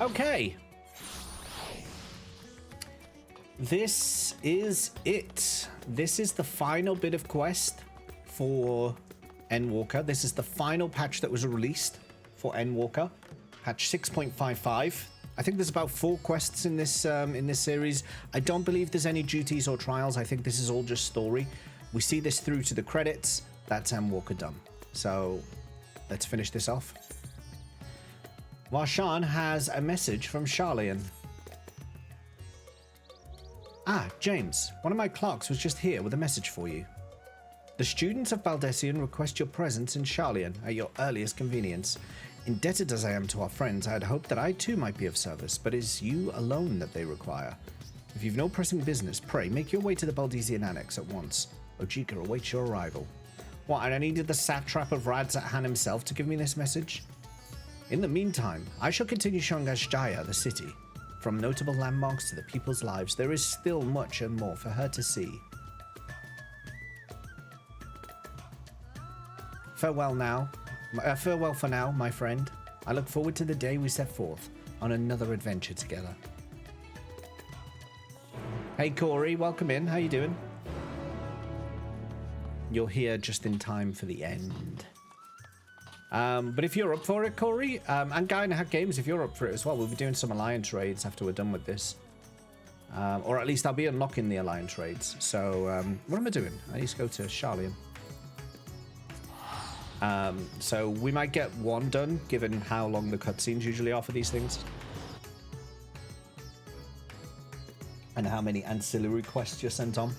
Okay. This is it. This is the final bit of quest for Endwalker. This is the final patch that was released for Endwalker, patch 6.55. I think there's about 4 quests in this series. I don't believe there's any duties or trials. I think this is all just story. We see this through to the credits. That's Endwalker done. So let's finish this off. Warshan has a message from Charlian. Ah, James, one of my clerks was just here with a message for you. The students of Baldessian request your presence in Charlian at your earliest convenience. Indebted as I am to our friends, I had hoped that I too might be of service, but it is you alone that they require. If you've no pressing business, pray make your way to the Baldessian Annex at once. Ojika awaits your arrival. What, and I needed the satrap of Radzat-Han himself to give me this message? In the meantime, I shall continue showing Ashdaya the city. From notable landmarks to the people's lives, there is still much and more for her to see. Farewell now. Farewell for now, my friend. I look forward to the day we set forth on another adventure together. Hey Corey, welcome in. How you doing? You're here just in time for the end. But if you're up for it, Corey, and Guy and Hack Games, if you're up for it as well, we'll be doing some Alliance raids after we're done with this. Or at least I'll be unlocking the Alliance raids. So, what am I doing? I need to go to Charlian. So we might get one done, given how long the cutscenes usually are for these things. And how many ancillary quests you're sent on.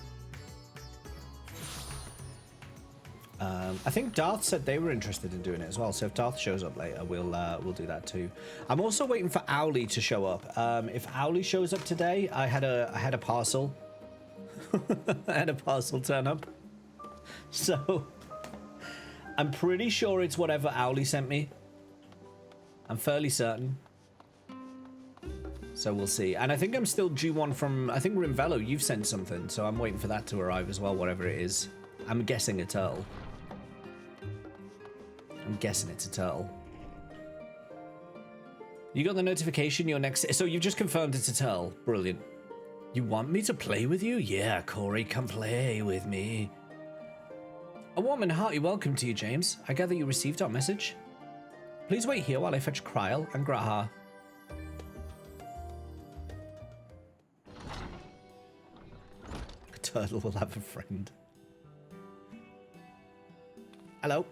I think Darth said they were interested in doing it as well. So if Darth shows up later, we'll do that too. I'm also waiting for Owly to show up. If Owly shows up today, I had a parcel. I had a parcel turn up. So I'm pretty sure it's whatever Owly sent me. I'm fairly certain. So we'll see. And I think I'm still due one from, I think Rimvello, you've sent something. So I'm waiting for that to arrive as well, whatever it is. I'm guessing a turtle. I'm guessing it's a turtle. You got the notification you're next. So you've just confirmed it's a turtle. Brilliant. You want me to play with you? Yeah, Corey, come play with me. A warm and hearty welcome to you, James. I gather you received our message. Please wait here while I fetch Kryl and Graha. A turtle will have a friend. Hello.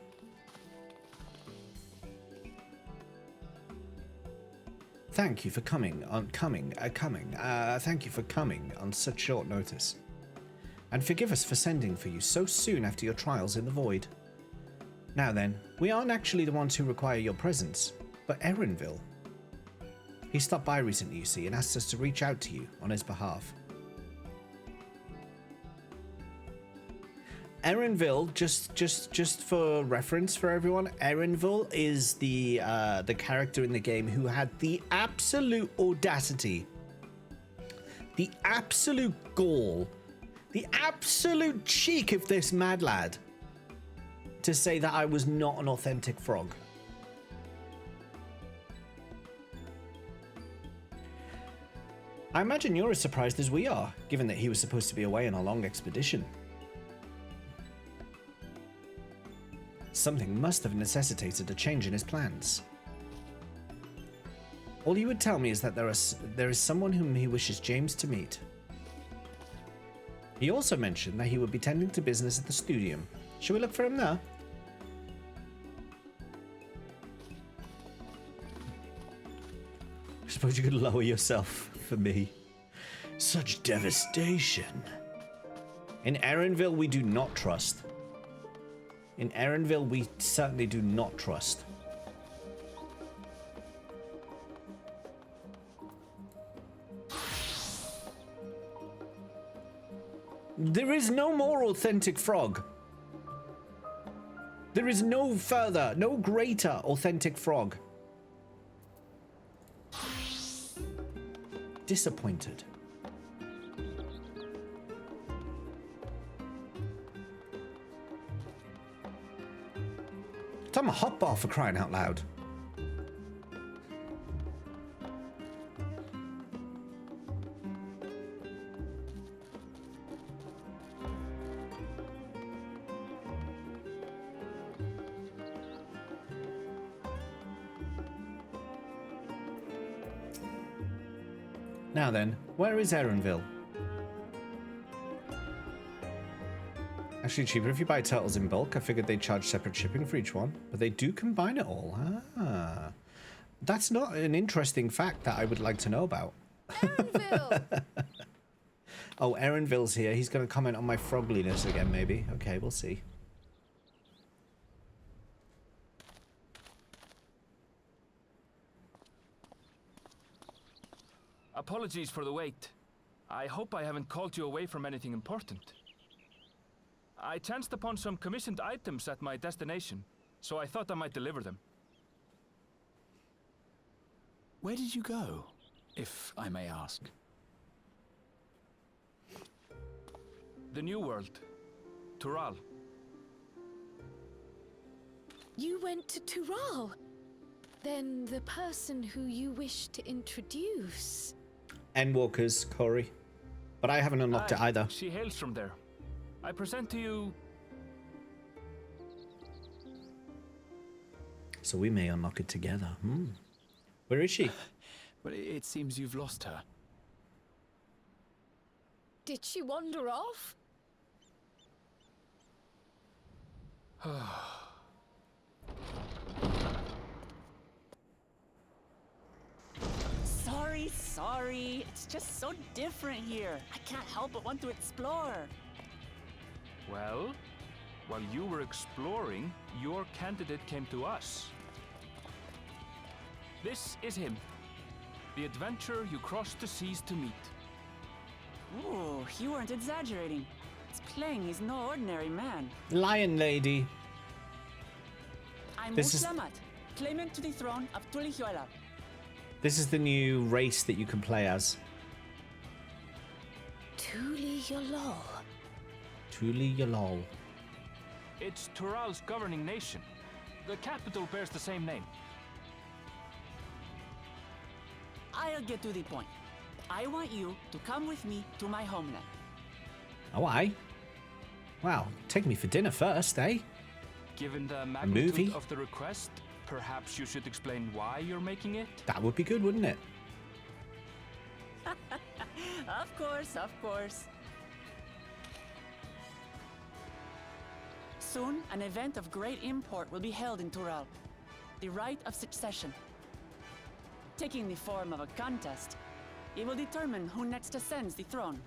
Thank you for coming. Thank you for coming on such short notice. And forgive us for sending for you so soon after your trials in the void. Now then, we aren't actually the ones who require your presence, but Erenville. He stopped by recently, you see, and asked us to reach out to you on his behalf. Erenville, just for reference for everyone, Erenville is the character in the game who had the absolute audacity, the absolute gall, the absolute cheek of this mad lad to say that I was not an authentic frog. I imagine you're as surprised as we are, given that he was supposed to be away on a long expedition. Something must have necessitated a change in his plans. All he would tell me is that there is someone whom he wishes James to meet. He also mentioned that he would be tending to business at the studium. Shall we look for him there? I suppose you could lower yourself for me. Such devastation. In Erenville, we do not trust. In Erenville, we certainly do not trust. There is no more authentic frog. There is no further, no greater authentic frog. Disappointed. I'm a hotbar for crying out loud. Now then, where is Erenville? Actually cheaper if you buy turtles in bulk. I figured they'd charge separate shipping for each one, but they do combine it all. Ah. That's not an interesting fact that I would like to know about. Erenville! Oh, Erenville's here. He's going to comment on my frogliness again, maybe. Okay, we'll see. Apologies for the wait. I hope I haven't called you away from anything important. I chanced upon some commissioned items at my destination, so I thought I might deliver them. Where did you go, if I may ask? The New World. Tural. You went to Tural? Then the person who you wish to introduce... Endwalkers, Corey. But I haven't unlocked it either. She hails from there. I present to you... So we may unlock it together. Where is she? Well, it seems you've lost her. Did she wander off? Sorry. It's just so different here. I can't help but want to explore. Well, while you were exploring, your candidate came to us. This is him. The adventurer you crossed the seas to meet. Ooh, you weren't exaggerating. It's plain he's no ordinary man. Lion Lady. I'm This is- Lamat, claimant to the throne of Tulihuela. This is the new race that you can play as. Tuli Yolol. Tuli Yalol. It's Tural's governing nation. The capital bears the same name. I'll get to the point. I want you to come with me to my homeland. Oh, aye. Wow, take me for dinner first, eh? Given the movie? magnitude of the request, perhaps you should explain why you're making it? That would be good, wouldn't it? Of course. Soon, an event of great import will be held in Tural. The Rite of Succession. Taking the form of a contest, it will determine who next ascends the throne.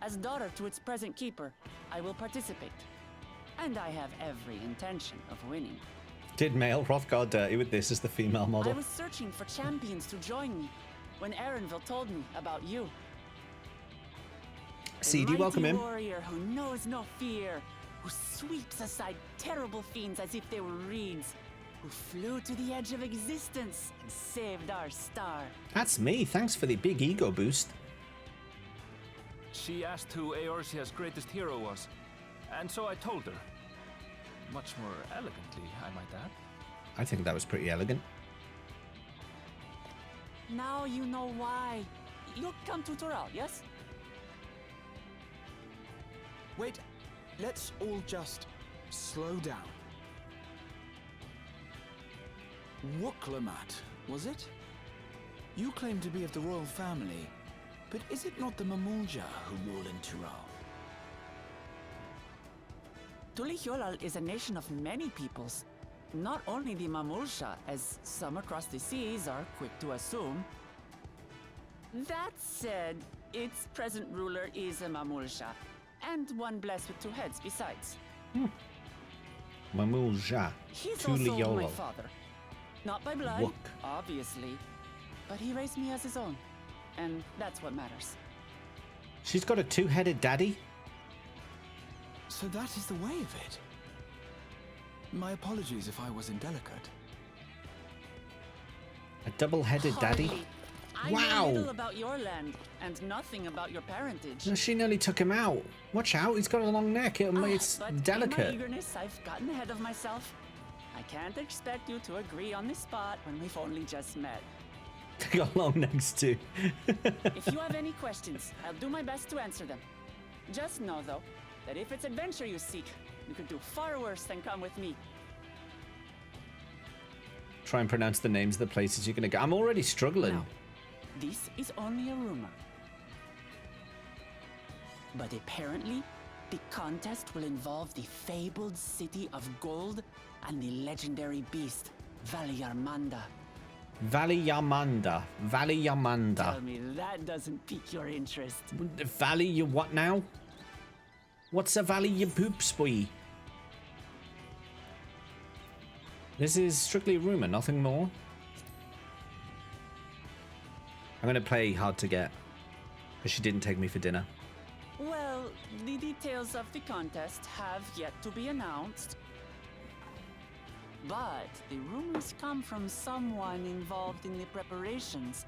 As daughter to its present keeper, I will participate. And I have every intention of winning. Did male Hrothgar dirty with this as the female I model? was searching for champions to join me when Erenville told me about you. CD, welcome in. A warrior who knows no fear, who sweeps aside terrible fiends as if they were reeds, who flew to the edge of existence and saved our star. That's me. Thanks for the big ego boost. She asked who Eorzea's greatest hero was, and so I told her. Much more elegantly, I might add. I think that was pretty elegant. Now you know why. You'll come to Tural, yes? Wait, let's all just slow down. Lamat, was it? You claim to be of the royal family, but is it not the Mamulja who rule in Tural? Tulihuela is a nation of many peoples. Not only the Mamulsha, as some across the seas are quick to assume. That said, its present ruler is a Mamulsha, and one blessed with two heads besides. Mamulja. He's also my Tuliyolo. father. Not by blood, Wook. obviously, but he raised me as his own, and that's what matters. She's got a two-headed daddy? So that is the way of it. My apologies if I was indelicate. A double-headed daddy? Hardly. I Wow. know little about your land, and nothing about your parentage. No, she nearly took him out. Watch out, he's got a long neck. It's But in my delicate. eagerness, I've gotten ahead of myself. I can't expect you to agree on the spot when we've only just met. They got long necks too. If you have any questions, I'll do my best to answer them. Just know, though, that if it's adventure you seek, you could do far worse than come with me. Try and pronounce the names of the places you're gonna go. I'm already struggling. No, this is only a rumor. But apparently, the contest will involve the fabled city of gold and the legendary beast, Valyarmanda. Valyarmanda. Valyarmanda. Tell me that doesn't pique your interest. Valley, you what now? What's a valley, you poops, boy? This is strictly a rumor, nothing more. I'm gonna play hard to get, because she didn't take me for dinner. Well, the details of the contest have yet to be announced. But the rumors come from someone involved in the preparations,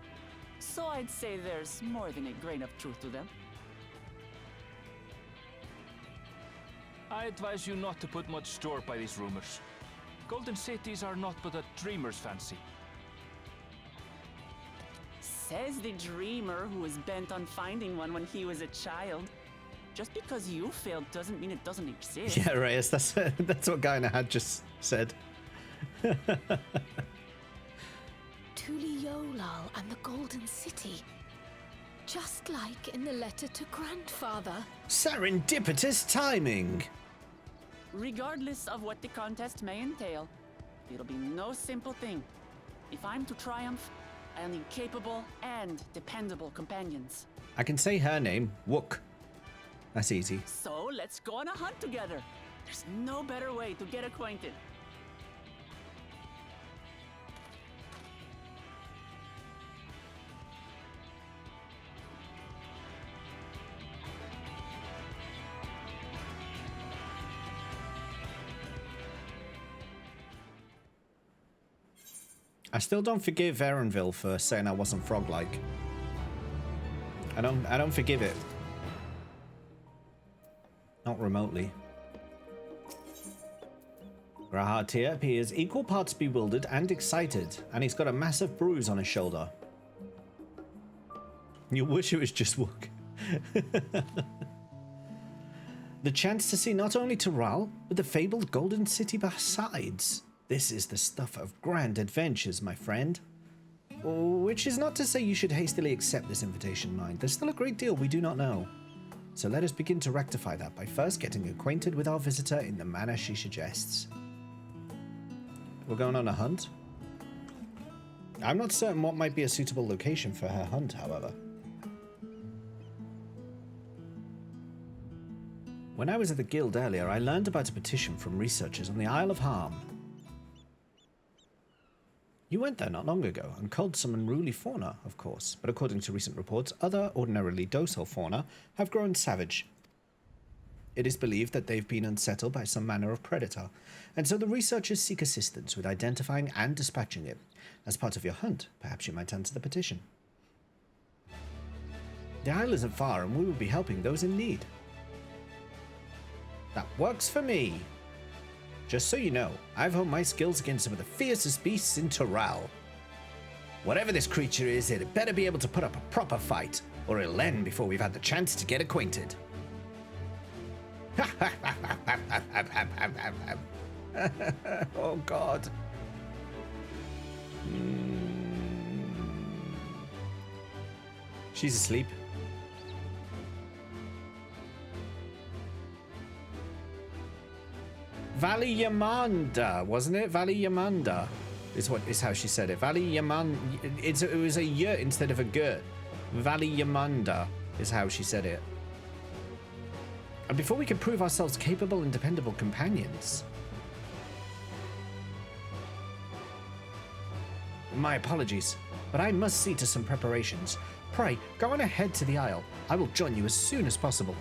so I'd say there's more than a grain of truth to them. I advise you not to put much store by these rumors. Golden cities are not but a dreamer's fancy. Says the dreamer who was bent on finding one when he was a child. Just because you failed doesn't mean it doesn't exist. Yeah, Reyes, that's what Guy in a Hat just said. Tuliolal and the Golden City. Just like in the letter to Grandfather. Serendipitous timing. Regardless of what the contest may entail, it'll be no simple thing. If I'm to triumph, I'll need capable and dependable companions. I can say her name, Wook. That's easy. So let's go on a hunt together. There's no better way to get acquainted. I still don't forgive Erenville for saying I wasn't frog-like. I don't forgive it. Not remotely. Rahatir appears equal parts bewildered and excited, and he's got a massive bruise on his shoulder. You wish it was just Wook. The chance to see not only Tural, but the fabled Golden City besides. This is the stuff of grand adventures, my friend. Which is not to say you should hastily accept this invitation, mind. There's still a great deal we do not know. So let us begin to rectify that by first getting acquainted with our visitor in the manner she suggests. We're going on a hunt? I'm not certain what might be a suitable location for her hunt, however. When I was at the guild earlier, I learned about a petition from researchers on the Isle of Harm. You went there not long ago and culled some unruly fauna, of course, but according to recent reports, other ordinarily docile fauna have grown savage. It is believed that they've been unsettled by some manner of predator, and so the researchers seek assistance with identifying and dispatching it. As part of your hunt, perhaps you might answer the petition. The isle isn't far, and we will be helping those in need. That works for me. Just so you know, I've honed my skills against some of the fiercest beasts in Tural. Whatever this creature is, it better be able to put up a proper fight, or it'll end before we've had the chance to get acquainted. Oh, God. She's asleep. Valyarmanda, wasn't it? Valyarmanda is how she said it. Valyarmanda. It was a y instead of a g. Valyarmanda is how she said it. And before we can prove ourselves capable and dependable companions. My apologies, but I must see to some preparations. Pray, go on ahead to the Isle. I will join you as soon as possible.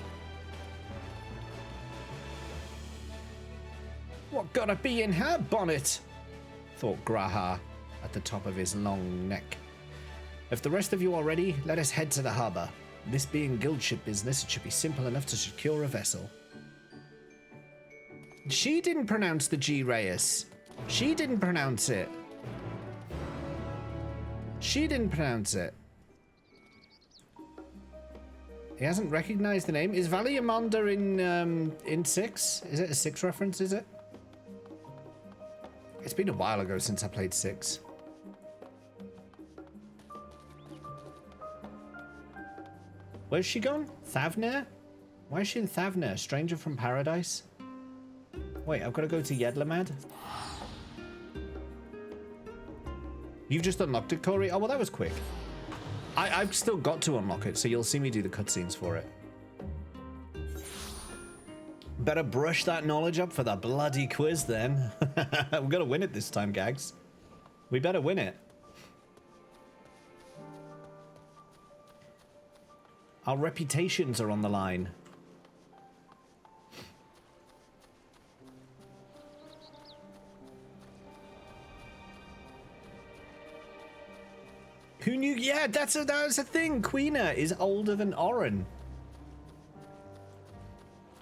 What gotta be in her bonnet? Thought Graha at the top of his long neck. If the rest of you are ready, let us head to the harbour. This being guildship business, it should be simple enough to secure a vessel. She didn't pronounce the G, Reyes. She didn't pronounce it. She didn't pronounce it. He hasn't recognized the name. Is Valyarmanda in 6? Is it a 6 reference, is it? It's been a while ago since I played 6. Where's she gone? Thavner? Why is she in Thavner? Stranger from Paradise? Wait, I've got to go to Lamat. You've just unlocked it, Corey? Oh, well, that was quick. I've still got to unlock it, so you'll see me do the cutscenes for it. Better brush that knowledge up for the bloody quiz, then. We've got to win it this time, Gags. We better win it. Our reputations are on the line. Who knew? Yeah, that's a thing. Queena is older than Oren.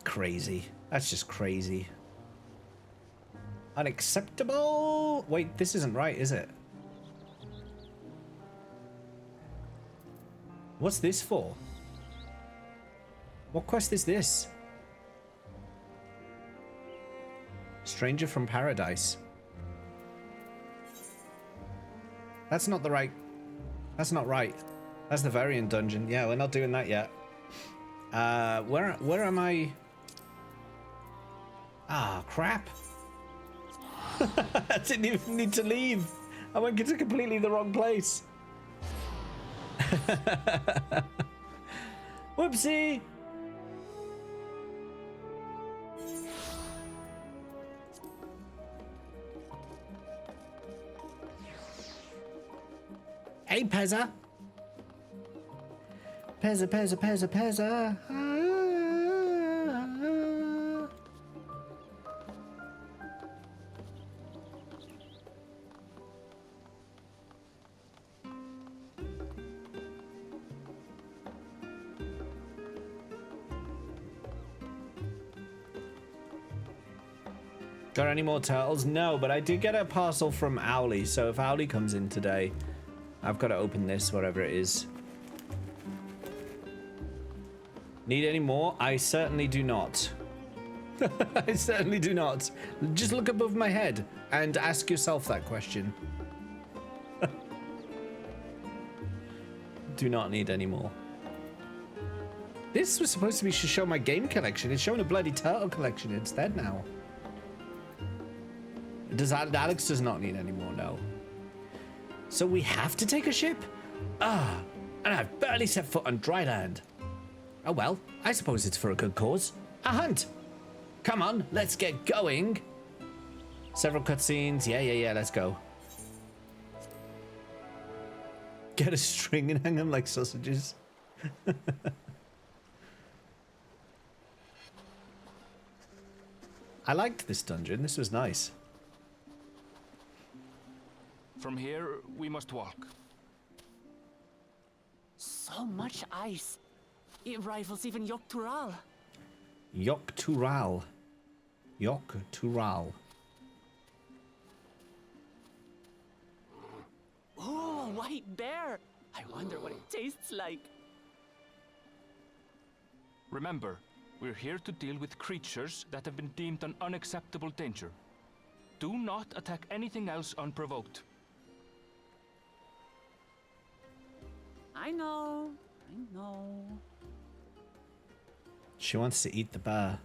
Crazy. That's just crazy. Unacceptable. Wait, this isn't right, is it? What's this for? What quest is this? Stranger from Paradise. That's not the right... That's not right. That's the variant dungeon. Yeah, we're not doing that yet. Where am I? Ah, crap. I didn't even need to leave. I went to completely the wrong place. Whoopsie. Hey, Pezza. Pezza, Pezza, Pezza, Pezza. Got any more turtles? No, but I did get a parcel from Owly, so if Owly comes in today, I've got to open this, whatever it is. Need any more? I certainly do not. I certainly do not. Just look above my head and ask yourself that question. Do not need any more. This was supposed to be to show my game collection. It's showing a bloody turtle collection instead now. Alex does not need any more, no. So we have to take a ship? Ah, and I've barely set foot on dry land. Oh well, I suppose it's for a good cause. A hunt! Come on, let's get going. Several cutscenes. Yeah, let's go. Get a string and hang them like sausages. I liked this dungeon. This was nice. From here, we must walk. So much ice. It rivals even Yogg-Tural. Yogg-Tural. Yogg-Tural. Oh, a white bear. I wonder what it tastes like. Remember, we're here to deal with creatures that have been deemed an unacceptable danger. Do not attack anything else unprovoked. I know. She wants to eat the bear.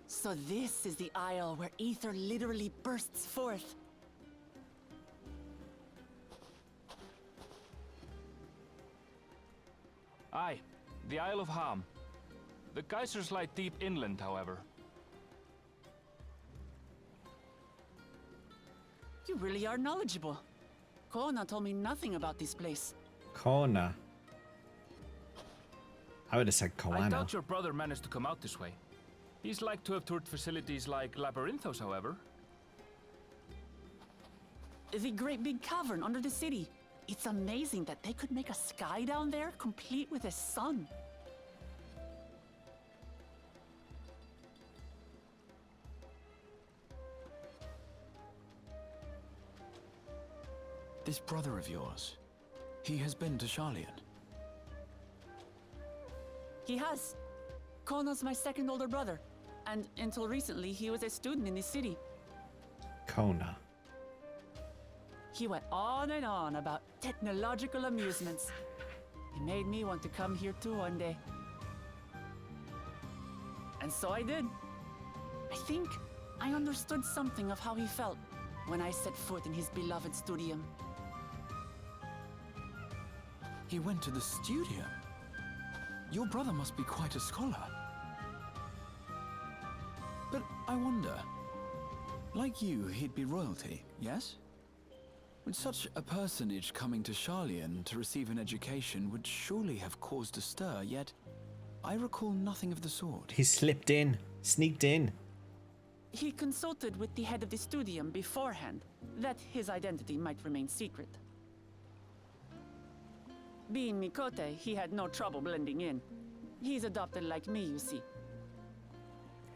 So this is the isle where ether literally bursts forth. Aye, the Isle of Ham. The geysers lie deep inland, however. You really are knowledgeable. Kona told me nothing about this place. Kona. I would have said I Koana. doubt your brother managed to come out this way. He's like to have toured facilities like Labyrinthos, however. The great big cavern under the city. It's amazing that they could make a sky down there complete with a sun. This brother of yours, he has been to Sharlayan. He has. Kona's my second older brother. And until recently, he was a student in the city. Kona. He went on and on about technological amusements. It made me want to come here too one day. And so I did. I think I understood something of how he felt when I set foot in his beloved studium. He went to the studio. Your brother must be quite a scholar. But I wonder, like you, he'd be royalty, yes? With such a personage coming to Charlian to receive an education would surely have caused a stir, yet I recall nothing of the sort. He slipped in, sneaked in. He consulted with the head of the studium beforehand, that his identity might remain secret. Being Mikote, he had no trouble blending in. He's adopted like me, you see.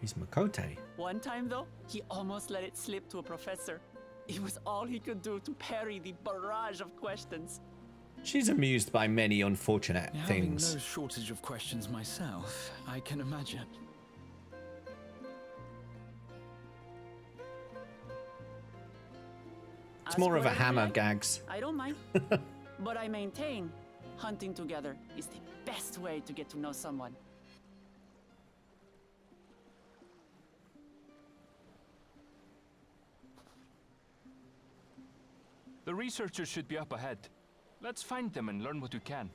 He's Makote. One time, though, he almost let it slip to a professor. It was all he could do to parry the barrage of questions. She's amused by many unfortunate Having things. no shortage of questions myself, I can imagine. It's more of a hammer, like, Gags. I don't mind. But I maintain, hunting together is the best way to get to know someone. The researchers should be up ahead. Let's find them and learn what we can.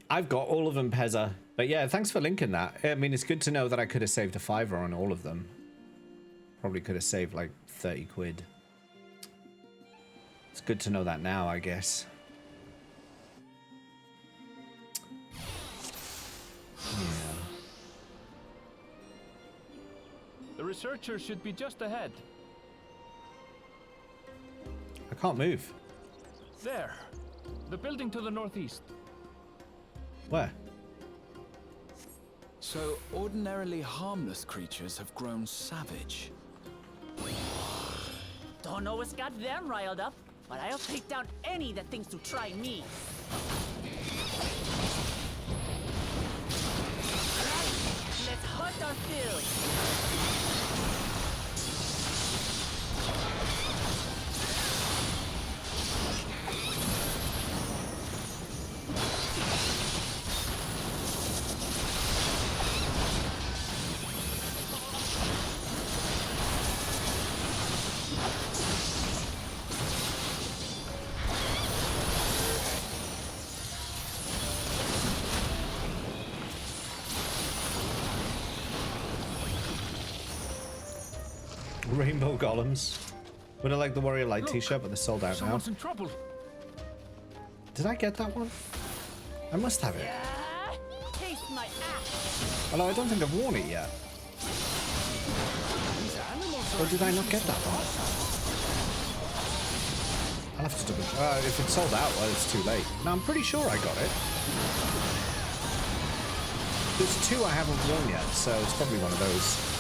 I've got all of them, Pezza. But yeah, thanks for linking that. I mean, it's good to know that I could have saved a $5 on all of them. Probably could have saved like 30 quid. It's good to know that now, I guess. Yeah. The researchers should be just ahead. I can't move. There. The building to the northeast. Where? So, ordinarily harmless creatures have grown savage. Don't know what's got them riled up, but I'll take down any that thinks to try me. Alright, let's hunt our fill. Rainbow golems. Would I like the Warrior Light Look, t-shirt, but they're sold out now. Someone's in trouble. Did I get that one? I must have it. Taste my axe. Although I don't think I've worn it yet. Or did I not get that one? I'll have to double check. If it's sold out, well, it's too late. No, I'm pretty sure I got it. There's two I haven't worn yet, so it's probably one of those.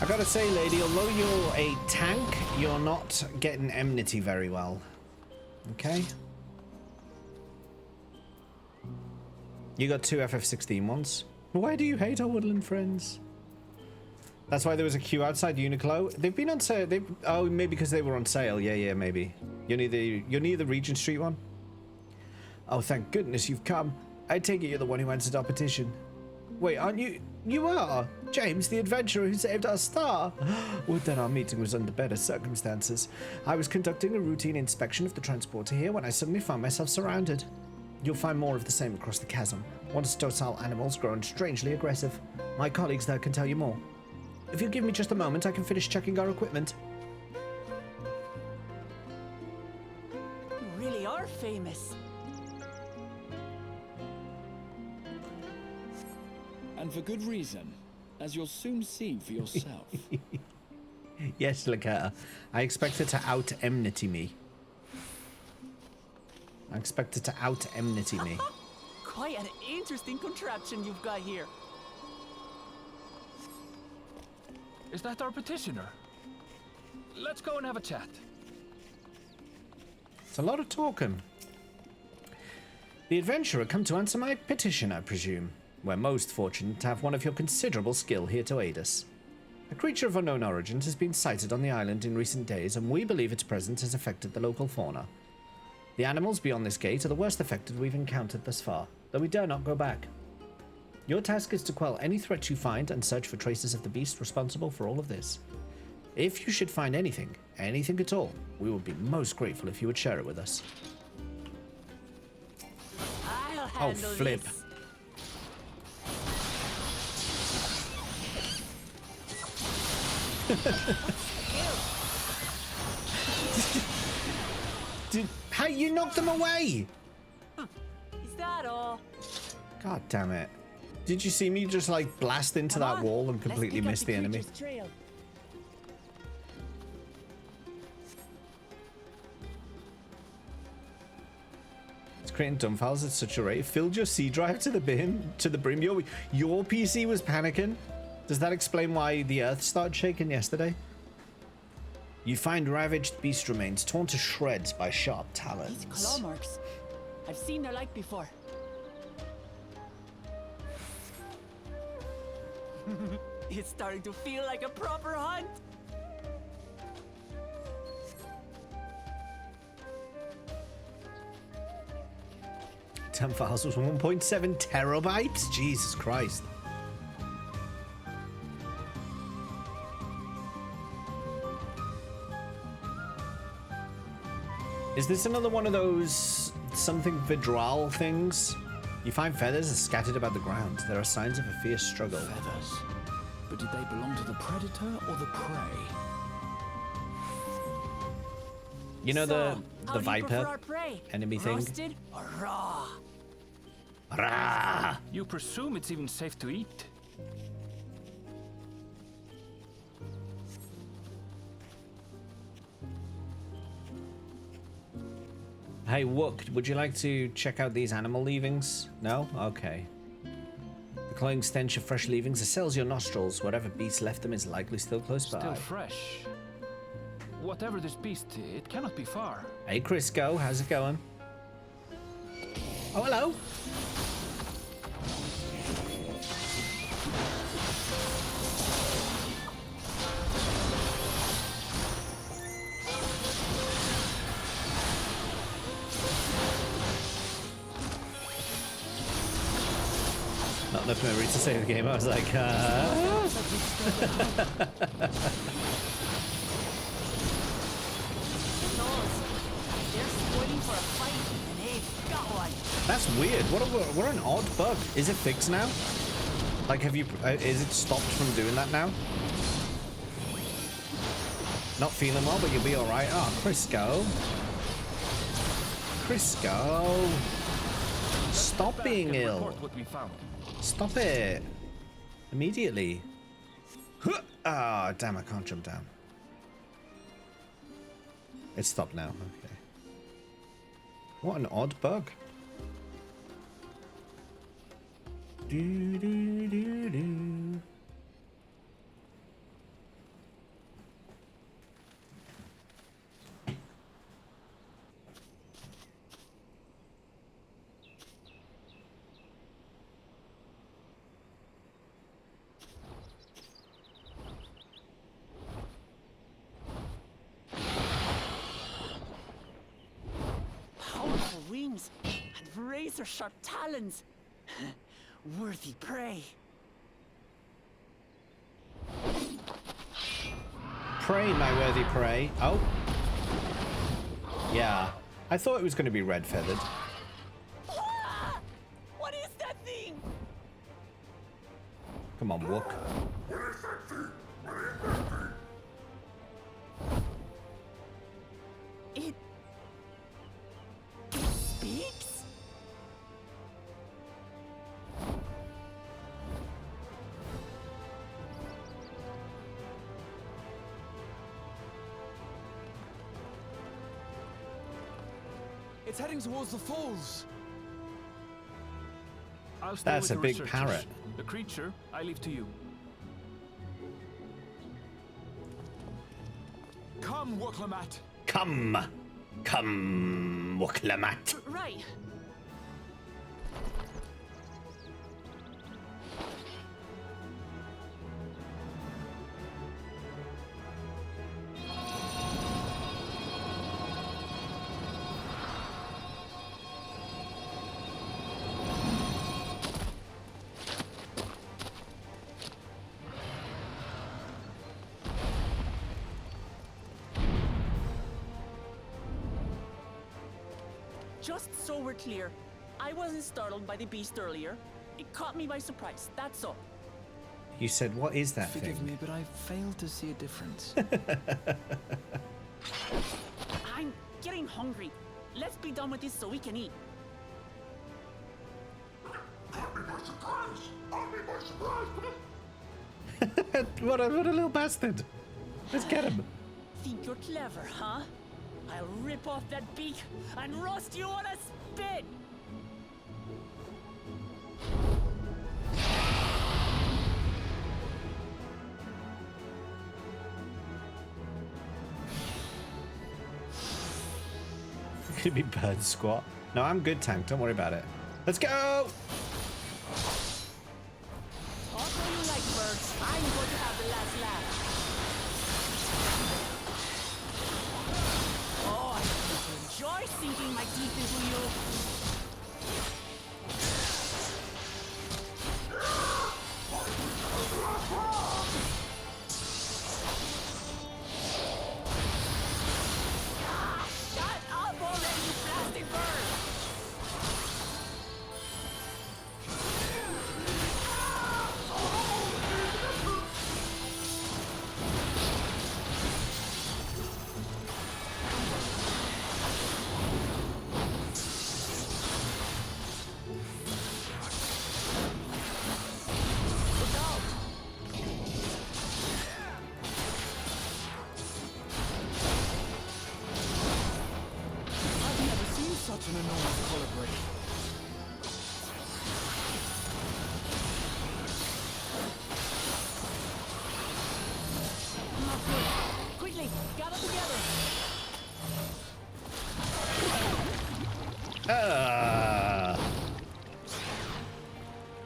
I gotta say, lady, although you're a tank, you're not getting enmity very well. Okay? You got two FF16 ones. Why do you hate our woodland friends? That's why there was a queue outside Uniqlo. They've been on sale. Oh, maybe because they were on sale. Yeah, maybe. You're near the Regent Street one? Oh, thank goodness you've come. I take it you're the one who answered our petition. Wait, aren't you? You are? James, the adventurer who saved our star. Would that our meeting was under better circumstances. I was conducting a routine inspection of the transporter here when I suddenly found myself surrounded. You'll find more of the same across the chasm. Once docile animals grown strangely aggressive. My colleagues there can tell you more. If you give me just a moment, I can finish checking our equipment. You really are famous. And for good reason, as you'll soon see for yourself. Yes, Laketa. I expect her to out-enmity me. I expect her to out-enmity me. Quite an interesting contraption you've got here. Is that our petitioner? Let's go and have a chat. It's a lot of talking. The adventurer come to answer my petition, I presume. We're most fortunate to have one of your considerable skill here to aid us. A creature of unknown origins has been sighted on the island in recent days, and we believe its presence has affected the local fauna. The animals beyond this gate are the worst affected we've encountered thus far, though we dare not go back. Your task is to quell any threats you find and search for traces of the beast responsible for all of this. If you should find anything at all, we would be most grateful if you would share it with us. I'll Oh, handle flip. this. How you knocked them away? Is that all? God damn it. Did you see me just like blast into Come that on, wall and let's completely pick up miss the enemy? creature's trail. It's creating dumb files at such a rate. Filled your C drive to the brim. Your PC was panicking. Does that explain why the earth started shaking yesterday? You find ravaged beast remains torn to shreds by sharp These talons. claw marks. I've seen their like before. It's starting to feel like a proper hunt. Ten files was 1.7 terabytes? Jesus Christ. Is this another one of those something vidral things? You find feathers scattered about the ground. There are signs of a fierce struggle. Feathers. But did they belong to the predator or the prey? You know So, the how do you prefer viper our prey? enemy thing? Roasted or raw? Rah! You presume it's even safe to eat? Hey, Wook, would you like to check out these animal leavings? No? Okay. The cloying stench of fresh leavings assails your nostrils. Whatever beast left them is likely still close by. Still fresh. Whatever this beast, it cannot be far. Hey, Crisco, how's it going? Oh, hello. Not enough memory to save the game. I was like, That's weird. What an odd bug. Is it fixed now? Like, have you? Is it stopped from doing that now? Not feeling well, but you'll be all right. Oh, Crisco. Crisco. Stop being ill. Report what we found. Stop it. Immediately. Ah, damn, I can't jump down. It's stopped now. Okay. What an odd bug. Do, do, do, do. Powerful wings and razor-sharp talons. Worthy prey. Prey, my worthy prey. Oh. Yeah. I thought it was going to be red feathered. Ah! What is that thing? Come on, Wook. It speaks? It's heading towards the falls. I'll stay That's with a the big researchers. parrot. The creature, I leave to you. work, Lamat. Come. Come, Lamat. Right. Just so we're clear, I wasn't startled by the beast earlier. It caught me by surprise, that's all. You said, what is that Forgive thing? me, but I failed to see a difference. I'm getting hungry. Let's be done with this so we can eat. What a little bastard. Let's get him. Think you're clever, huh? I'll rip off that beak and roast you on a spit! Could be bird squat. No, I'm good, tank. Don't worry about it. Let's go. Also you like birds, I'm going to have the last laugh. Oh, I enjoy sinking my teeth into you. Shut up already, you plastic bird! I've never seen such an enormous colibri. Not good. Quickly, gather together.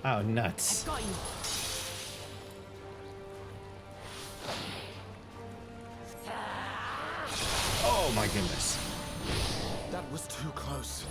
Oh, nuts. Got you. Oh, my goodness. That was too close.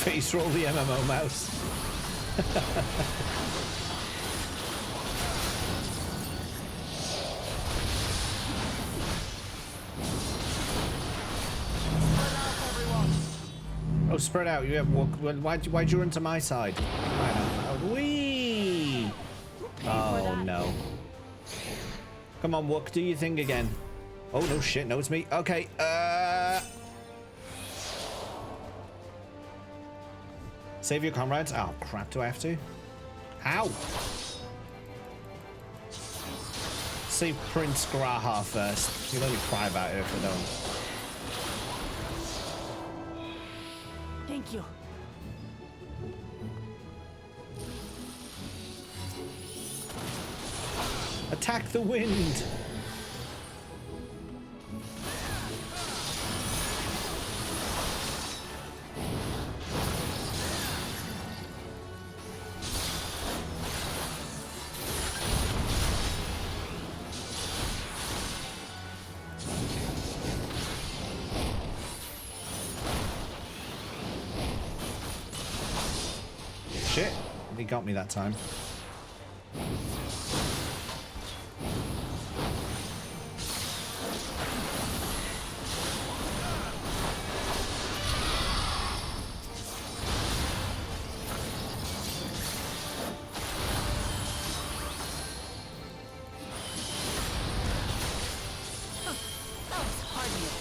Face roll the MMO mouse. Oh, spread out. You have walk. Why'd you run to my side? Wee! Oh no. Come on, Wook, do your thing again. Oh no shit, no, it's me. Okay, save your comrades. Oh crap, do I have to? Ow! Save Prince Graha first. You'll only cry about it if I don't. Thank you. Attack the wind! Shit, he got me that time. That was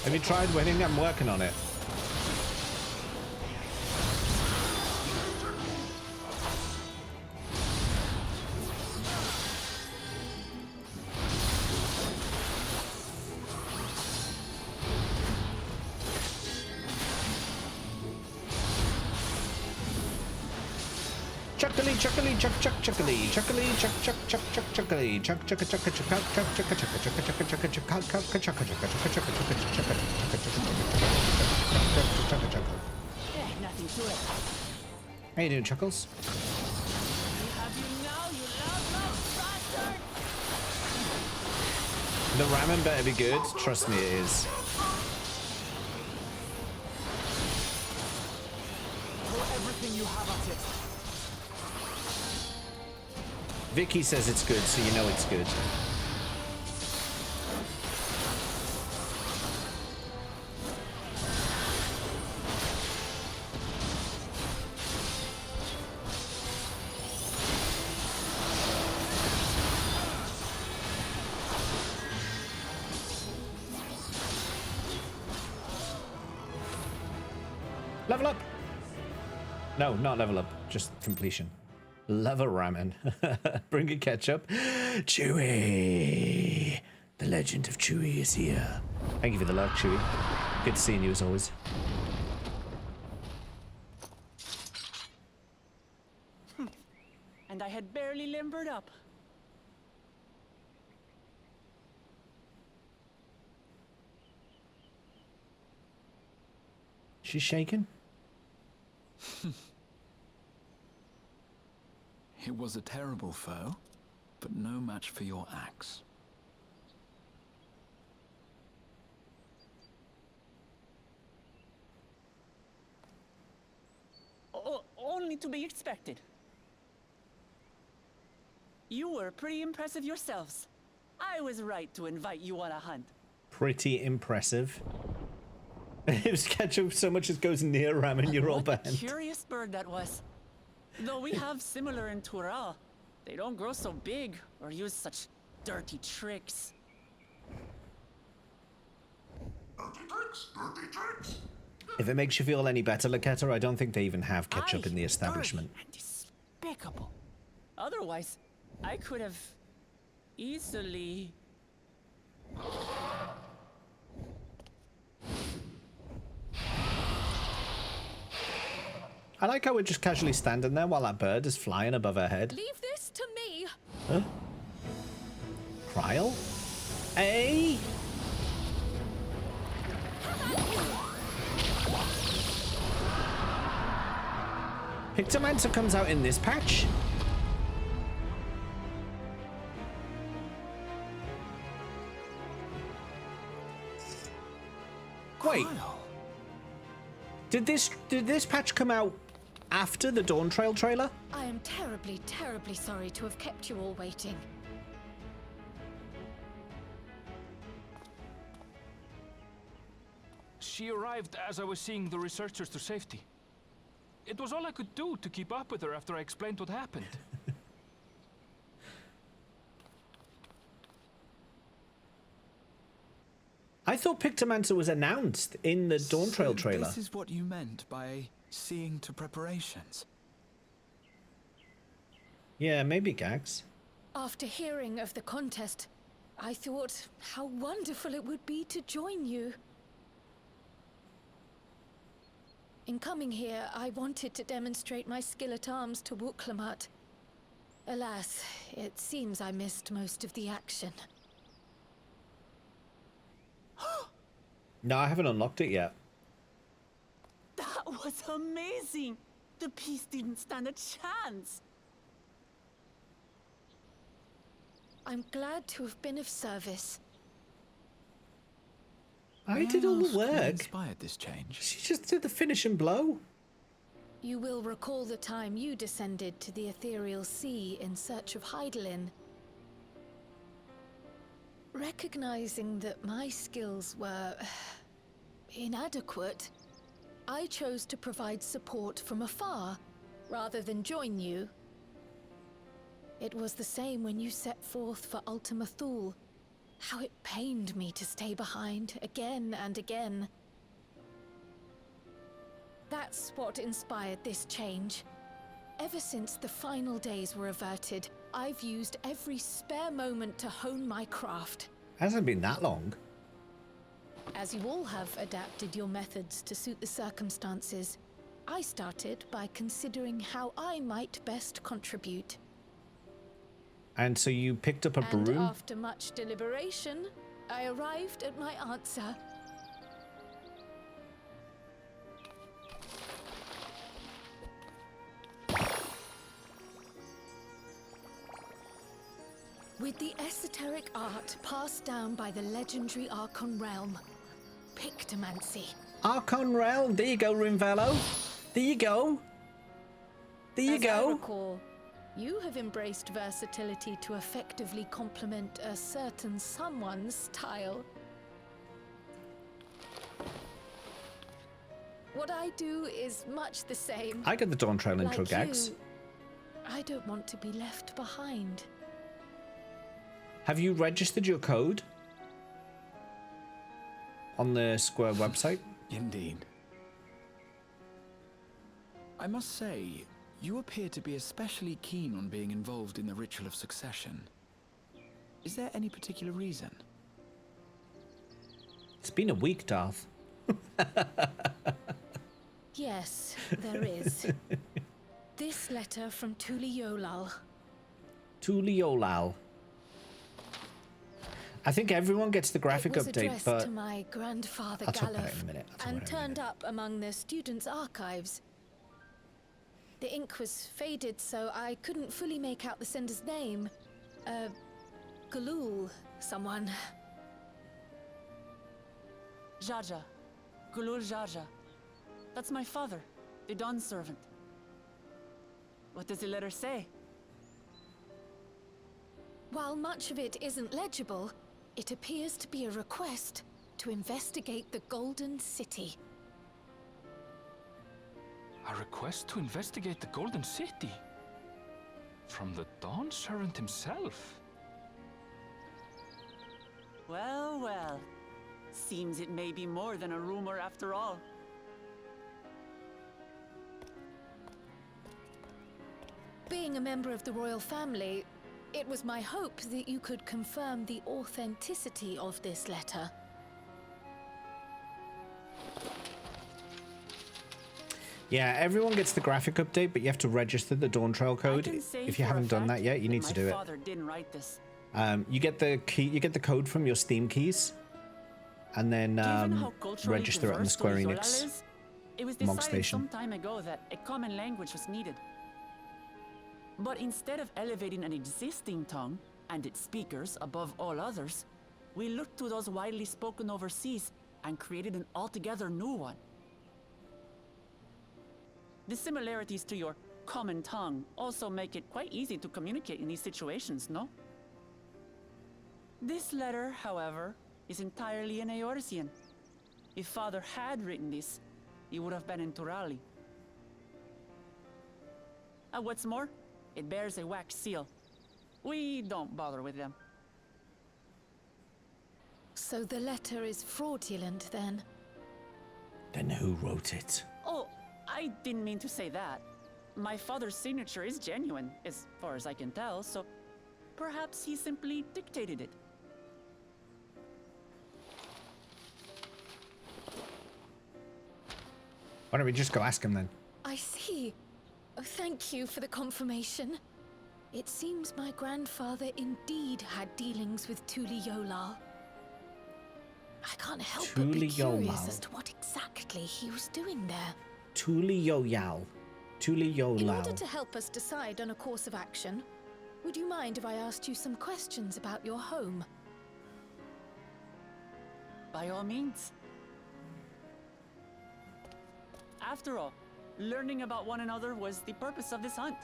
Have you tried winning? I'm working on it. Chuckly, chuckly, chuck, chuck, chuckly, chuckly, chuck, chuck, chuck, chuck, chuckly, chuck, chuck, chuck, chuck, chuck, chuck, chuck, chuck, chuck, chuck, chuck, chuck, chuck, chuck, chuck, chuck, chuck, chuck. Nothing to it. How you doing, Chuckles? We have you now, you loud bastard! The ramen better be good. Trust me, it is. Throw everything you have at it. Vicky says it's good, so you know it's good. Level up! No, not level up, just completion. Love a ramen. Bring a ketchup. Chewie! The legend of Chewie is here. Thank you for the love, Chewie. Good seeing you as always. And I had barely limbered up. She's shaking? It was a terrible foe, but no match for your axe. Only to be expected. You were pretty impressive yourselves. I was right to invite you on a hunt. Pretty impressive. If ketchup so much as goes near ramen, you're all What a banned. curious bird that was. Though we have similar in Tural, they don't grow so big or use such dirty tricks. If it makes you feel any better, Laketa, I don't think they even have ketchup Aye, in the establishment. dirty and despicable. Otherwise, I could have easily. I like how we're just casually standing there while that bird is flying above our head. Leave this to me. Huh? Trial? Hey! Pictomancer comes out in this patch? Wait. Kyle. Did this patch come out after the Dawn Trail trailer? I am terribly, terribly sorry to have kept you all waiting. She arrived as I was seeing the researchers to safety. It was all I could do to keep up with her after I explained what happened. I thought Pictomancer was announced in the Dawn Trail So trailer. This is what you meant by seeing to preparations. Yeah, maybe Gags. After hearing of the contest, I thought how wonderful it would be to join you. In coming here, I wanted to demonstrate my skill at arms to Lamat. Alas, it seems I missed most of the action. No, I haven't unlocked it yet. That was amazing! The piece didn't stand a chance! I'm glad to have been of service. I did all the What work. inspired this change? She just did the finishing blow. You will recall the time you descended to the ethereal sea in search of Heidelin. Recognizing that my skills were inadequate, I chose to provide support from afar rather than join you. It was the same when you set forth for Ultima Thule. How it pained me to stay behind again and again. That's what inspired this change. Ever since the final days were averted, I've used every spare moment to hone my craft. Hasn't been that long. As you all have adapted your methods to suit the circumstances, I started by considering how I might best contribute. And so you picked up a And broom? after much deliberation, I arrived at my answer. With the esoteric art passed down by the legendary Archon realm, Pictomancy. Archon realm. There you go, Rinvello. There you go. There you As I go. recall, you have embraced versatility to effectively complement a certain someone's style. What I do is much the same. I get the Dawn Trail intro Like gags. you, I don't want to be left behind. Have you registered your code on the Square website? Indeed. I must say, you appear to be especially keen on being involved in the ritual of succession. Is there any particular reason? It's been a week, Darth. Yes, there is. This letter from Tuliolal. Tuliolal. I think everyone gets the graphic It was update, addressed but to my grandfather I'll talk about it Galuf in a minute. I'll talk and about it in a turned minute. up among the students' archives. The ink was faded, so I couldn't fully make out the sender's name. Galul, someone. Jaja. Gulul Jaja. That's my father, the Dawn servant. What does the letter say? While much of it isn't legible, it appears to be a request to investigate the Golden City. A request to investigate the Golden City? From the Dawn Servant himself? Well, well. Seems it may be more than a rumor after all. Being a member of the royal family, it was my hope that you could confirm the authenticity of this letter. yeah, everyone gets the graphic update, but you have to register the Dawn Trail I code. can say If you for a haven't done fact that yet, you need to do my it. father didn't write this. You get the key. You get the code from your Steam keys, and then Given how culturally register it on the diverse Square Tuliyollal Enix. is, it was Monk decided Station. some time ago that a common language was needed. But instead of elevating an existing tongue and its speakers above all others, we looked to those widely spoken overseas and created an altogether new one. The similarities to your common tongue also make it quite easy to communicate in these situations, no? This letter, however, is entirely in Eorzean. If Father had written this, he would have been in Turali. And what's more, it bears a wax seal. We don't bother with them. So the letter is fraudulent, then? Then who wrote it? Oh, I didn't mean to say that. My father's signature is genuine, as far as I can tell, so perhaps he simply dictated it. Why don't we just go ask him then? I see. Oh, thank you for the confirmation. It seems my grandfather indeed had dealings with Tuliolal. I can't help but be curious Tuliolal. as to what exactly he was doing there. Tuliyoyal. In order Tuliolal. to help us decide on a course of action, would you mind if I asked you some questions about your home? By all means. After all, learning about one another was the purpose of this hunt.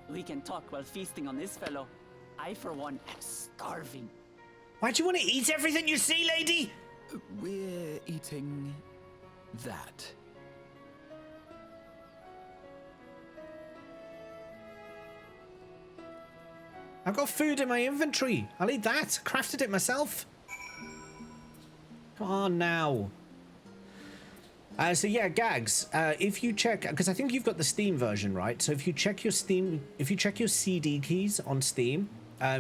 We can talk while feasting on this fellow. I, for one, am starving. Why do you want to eat everything you see, lady? We're eating that. I've got food in my inventory. I'll eat that. Crafted it myself. Come on now. So yeah, Gags, if you check, because I think you've got the Steam version, right? So if you check your CD keys on Steam,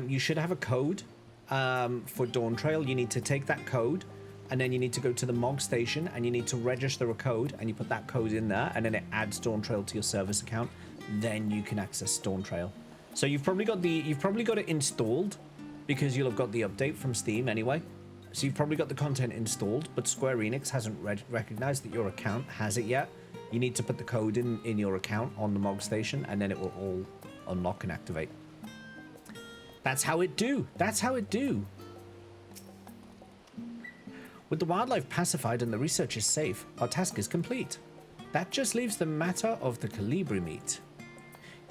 you should have a code for Dawn Trail. You need to take that code, and then you need to go to the MOG station, and you need to register a code, and you put that code in there, and then it adds Dawn Trail to your service account. Then you can access Dawn Trail. So you've probably got it installed, because you'll have got the update from Steam anyway. So you've probably got the content installed, but Square Enix hasn't recognized that your account has it yet. You need to put the code in your account on the MOG station, and then it will all unlock and activate. That's how it do. That's how it do. With the wildlife pacified and the research is safe, our task is complete. That just leaves the matter of the Calibri meat.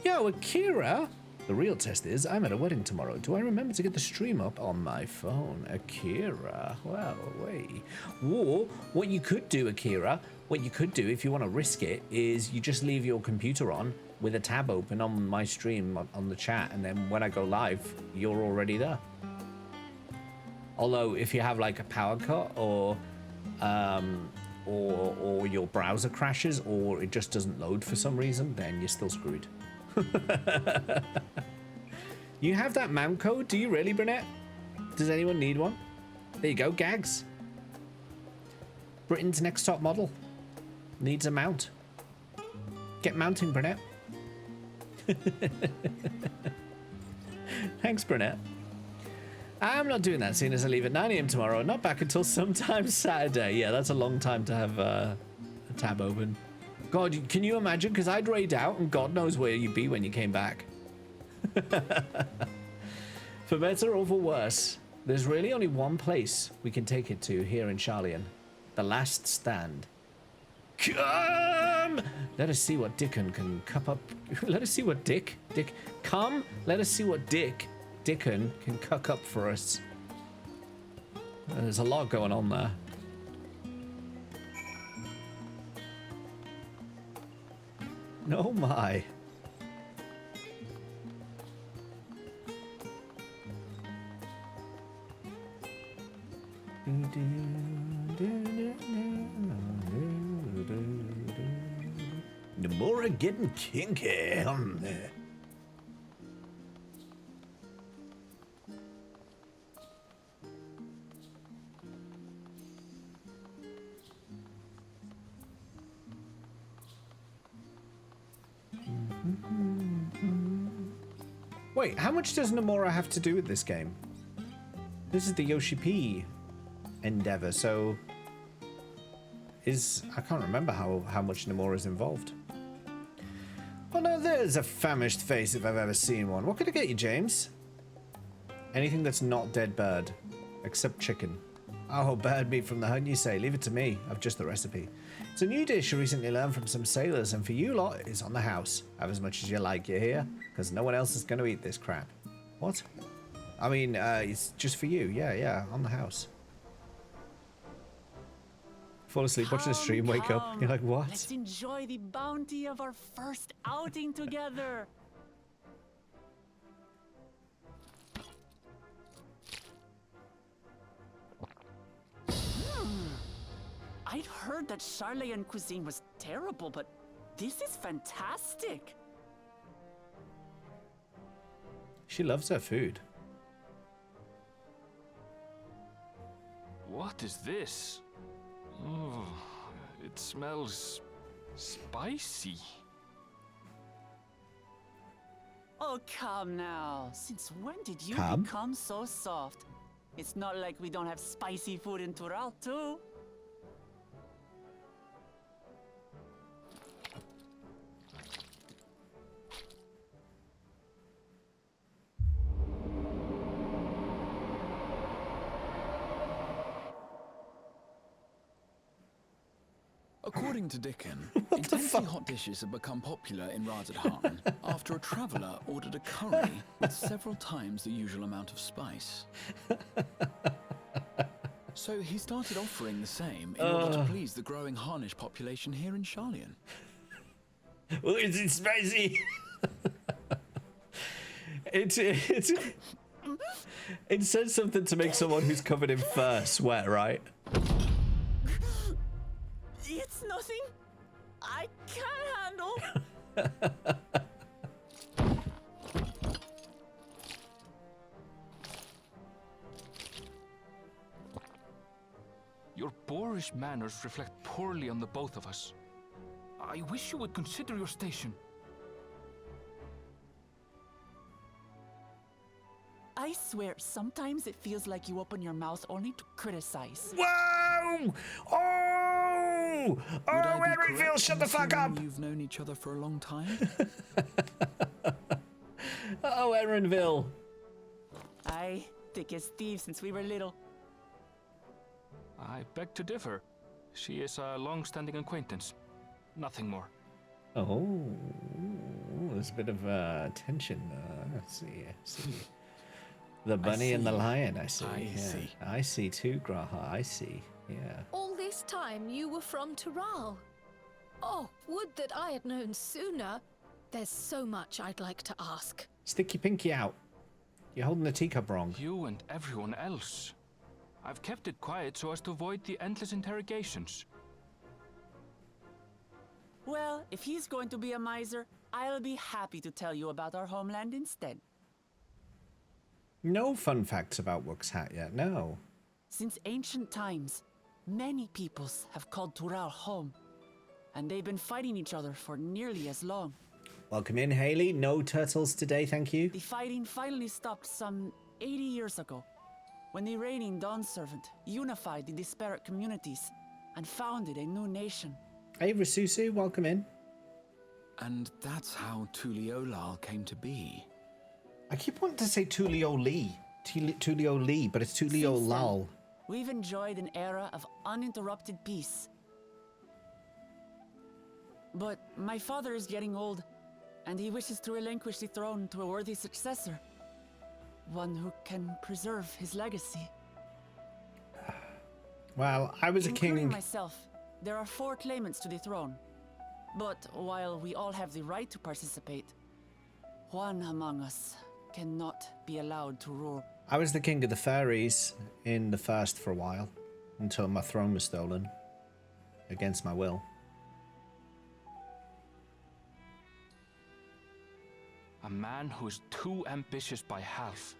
Yo, Akira! The real test is, I'm at a wedding tomorrow. Do I remember to get the stream up on my phone? Akira, well, wait. Or, what you could do, Akira, what you could do if you want to risk it, is you just leave your computer on with a tab open on my stream on the chat, and then when I go live, you're already there. Although, if you have like a power cut, or your browser crashes, or it just doesn't load for some reason, then you're still screwed. You have that mount code? Do you really, Brunette? Does anyone need one? There you go, Gags. Britain's next top model needs a mount. Get mounting, Brunette. Thanks, Brunette. I'm not doing that, seeing as I leave at 9 AM tomorrow. Not back until sometime Saturday. Yeah, that's a long time to have a tab open. God, can you imagine? Because I'd raid out, and God knows where you'd be when you came back. For better or for worse, there's really only one place we can take it to here in Charlian. The last stand. Come! Let us see what Dickon can cup up. Let us see what Come! Let us see what Dickon can cuck up for us. There's a lot going on there. Oh my. Nomura getting kinky. Wait, how much does Nomura have to do with this game? This is the Yoshi P endeavor, so I can't remember how much Nomura is involved. Oh no, there's a famished face if I've ever seen one. What could I get you, James? Anything that's not dead bird, except chicken. Oh, bird meat from the hunt, you say? Leave it to me. I've just the recipe. It's a new dish I recently learned from some sailors, and for you lot, it's on the house. Have as much as you like, you hear? Because no one else is going to eat this crap. What? I mean, it's just for you. Yeah, on the house. Fall asleep, watching the stream, wake up. You're like, what? Let's enjoy the bounty of our first outing together. I'd heard that Charlian cuisine was terrible, but this is fantastic. She loves her food. What is this? Oh, it smells spicy. Oh, come now. Since when did you Come? become so soft? It's not like we don't have spicy food in Tural, too. According to Dickon, intensely hot dishes have become popular in Radadhan after a traveller ordered a curry with several times the usual amount of spice. So he started offering the same in order to please the growing Harnish population here in Charlian. Oh, is it spicy? It says something to make someone who's covered in fur sweat, right? It's nothing I can't handle. Your boorish manners reflect poorly on the both of us. I wish you would consider your station. I swear, sometimes it feels like you open your mouth only to criticize. Whoa! Oh! Would I be Erenville, correct shut in the fuck up! assuming you've known each other for a long time? Oh, Erenville. Aye, thick as thieves since we were little. I beg to differ. She is a long-standing acquaintance. Nothing more. Oh, there's a bit of tension. I see. The bunny and the lion, I see. I see too, Graha, I see. Yeah. All this time you were from Tural. Oh, would that I had known sooner. There's so much I'd like to ask. Stick your pinky out. You're holding the teacup wrong. You and everyone else. I've kept it quiet so as to avoid the endless interrogations. Well, if he's going to be a miser, I'll be happy to tell you about our homeland instead. No fun facts about Wook's hat yet, no. Since ancient times, many peoples have called Tural home, and they've been fighting each other for nearly as long. Welcome in, Haley. No turtles today, thank you. The fighting finally stopped some 80 years ago, when the reigning Dawn Servant unified the disparate communities and founded a new nation. Hey, Rasusu, welcome in. And that's how Tuliolal came to be. I keep wanting to say Tulio Lee. Tulio Lee, but it's Tulio Since Lal. then, we've enjoyed an era of uninterrupted peace. But my father is getting old, and he wishes to relinquish the throne to a worthy successor. One who can preserve his legacy. Well, I was a Including king. myself, there are 4 claimants to the throne. But while we all have the right to participate, one among us cannot be allowed to rule. I was the king of the fairies in the first for a while, until my throne was stolen. Against my will. A man who is too ambitious by half.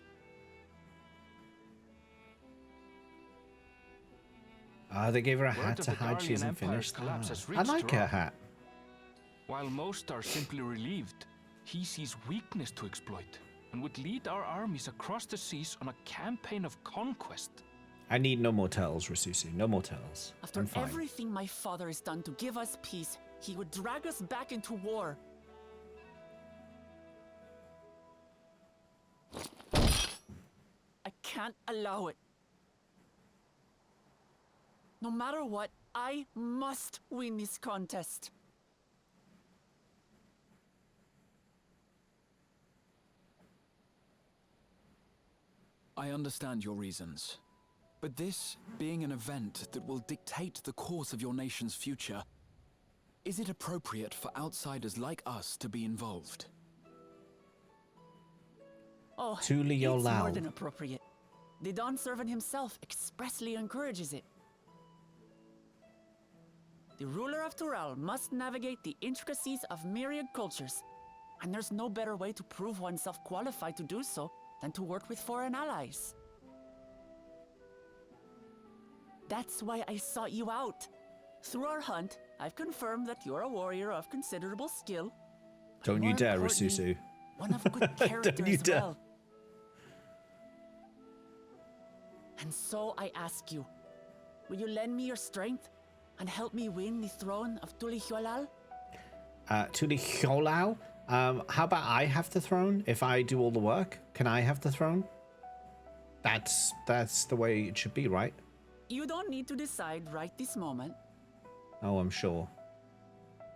They gave her a Word hat of to the hide she Darlian isn't Empire's finished. collapse has I reached like her Tural. hat. While most are simply relieved, he sees weakness to exploit and would lead our armies across the seas on a campaign of conquest. I need no more tells, Rasusu. No more tells. After I'm fine. everything my father has done to give us peace, he would drag us back into war. I can't allow it. No matter what, I must win this contest. I understand your reasons. But this being an event that will dictate the course of your nation's future, is it appropriate for outsiders like us to be involved? Oh, Tulio it's more Lau. than appropriate. The Dawn Servant himself expressly encourages it. The ruler of Tural must navigate the intricacies of myriad cultures, and there's no better way to prove oneself qualified to do so than to work with foreign allies. That's why I sought you out. Through our hunt, I've confirmed that you're a warrior of considerable skill. but Don't you more dare, importantly, Rasusu. One of good character Don't you as dare. well. And so I ask you, will you lend me your strength and help me win the throne of Tuliolal? Tulio how about I have the throne? If I do all the work, can I have the throne? That's the way it should be, right? You don't need to decide right this moment, Oh, I'm sure.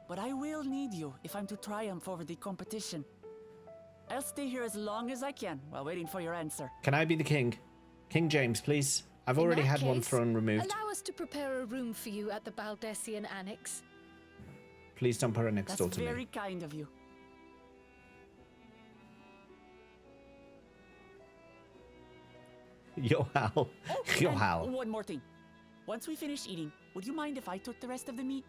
but I will need you if I'm to triumph over the competition. I'll stay here as long as I can while waiting for your answer. Can I be the king? King James, please. I've In already that had one case, throne removed. Allow us to prepare a room for you at the Baldessian Annex. Please don't put her next That's door to very me. kind of you. Yohal. Oh, Yohal. and one more thing. Once we finish eating, would you mind if I took the rest of the meat?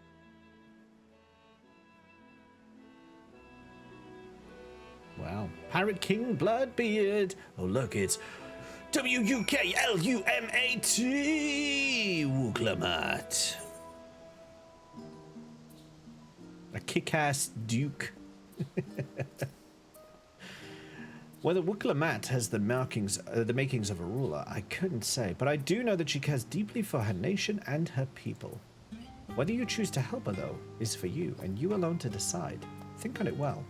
Wow. Pirate King Bloodbeard. Oh, look, it's W-U-K-L-U-M-A-T. Lamat. A kick-ass duke. Whether Lamat has the makings of a ruler, I couldn't say, but I do know that she cares deeply for her nation and her people. Whether you choose to help her, though, is for you, and you alone to decide. Think on it well.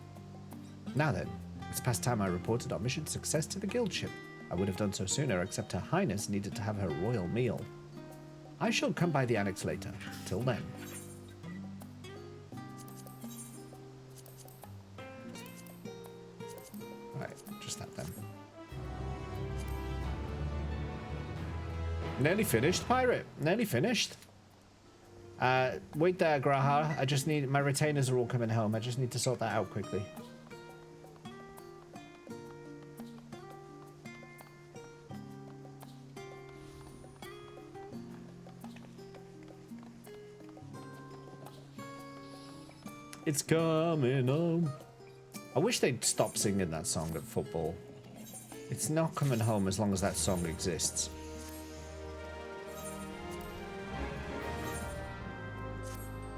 Now then, it's past time I reported our mission success to the guild ship. I would have done so sooner, except Her Highness needed to have her royal meal. I shall come by the annex later. Till then. Right, just that then. Nearly finished, pirate. Nearly finished. Wait there, Graha. I just need... My retainers are all coming home. I just need to sort that out quickly. It's coming home. I wish they'd stop singing that song at football. It's not coming home as long as that song exists.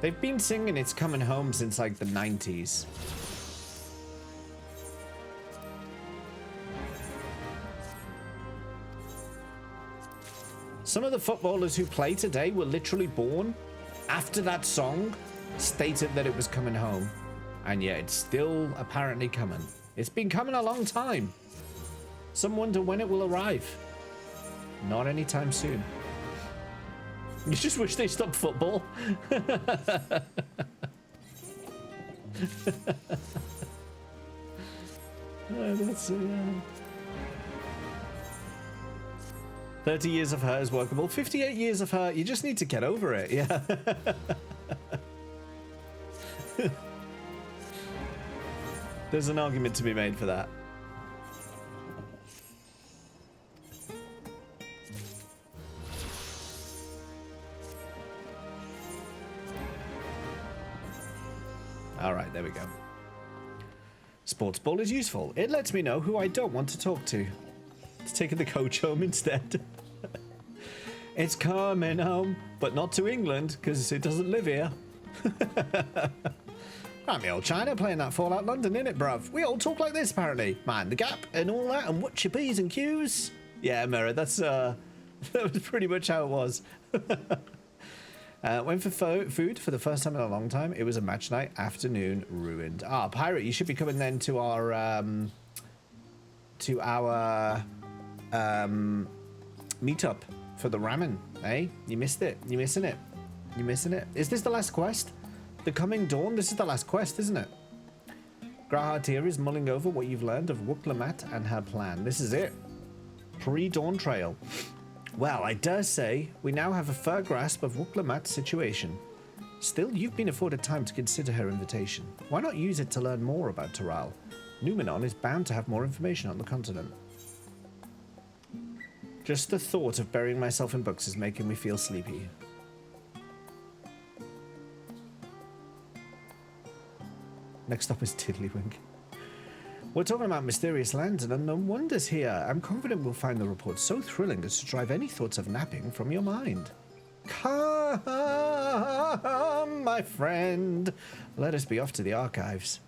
They've been singing It's Coming Home since like the 90s. Some of the footballers who play today were literally born after that song stated that it was coming home, and yet it's still apparently coming. It's been coming a long time. Some wonder when it will arrive. Not anytime soon. You just wish they stopped football. That's 30 years of her is workable. 58 years of her, you just need to get over it. Yeah. There's an argument to be made for that. All right, there we go. Sports ball is useful. It lets me know who I don't want to talk to. It's taking the coach home instead. It's coming home, but not to England, because it doesn't live here. I'm the old China playing that Fallout London, innit, bruv? We all talk like this, apparently. Mind the gap and all that, and watch your P's and Q's. Yeah, Mirror, that's, that was pretty much how it was. Went for food for the first time in a long time. It was a match night. Afternoon ruined. Ah, Pirate, you should be coming then to our meetup for the ramen, eh? You missed it. You missing it. You missing it. Is this the last quest? The Coming Dawn? This is the last quest, isn't it? Grahard here is mulling over what you've learned of Lamat and her plan. This is it. Pre-dawn trail. Well, I dare say we now have a fair grasp of Lamat's situation. Still, you've been afforded time to consider her invitation. Why not use it to learn more about Taral? Numenon is bound to have more information on the continent. Just the thought of burying myself in books is making me feel sleepy. Next up is Tiddlywink. We're talking about mysterious lands and unknown wonders here. I'm confident we'll find the report so thrilling as to drive any thoughts of napping from your mind. Come, my friend. Let us be off to the archives.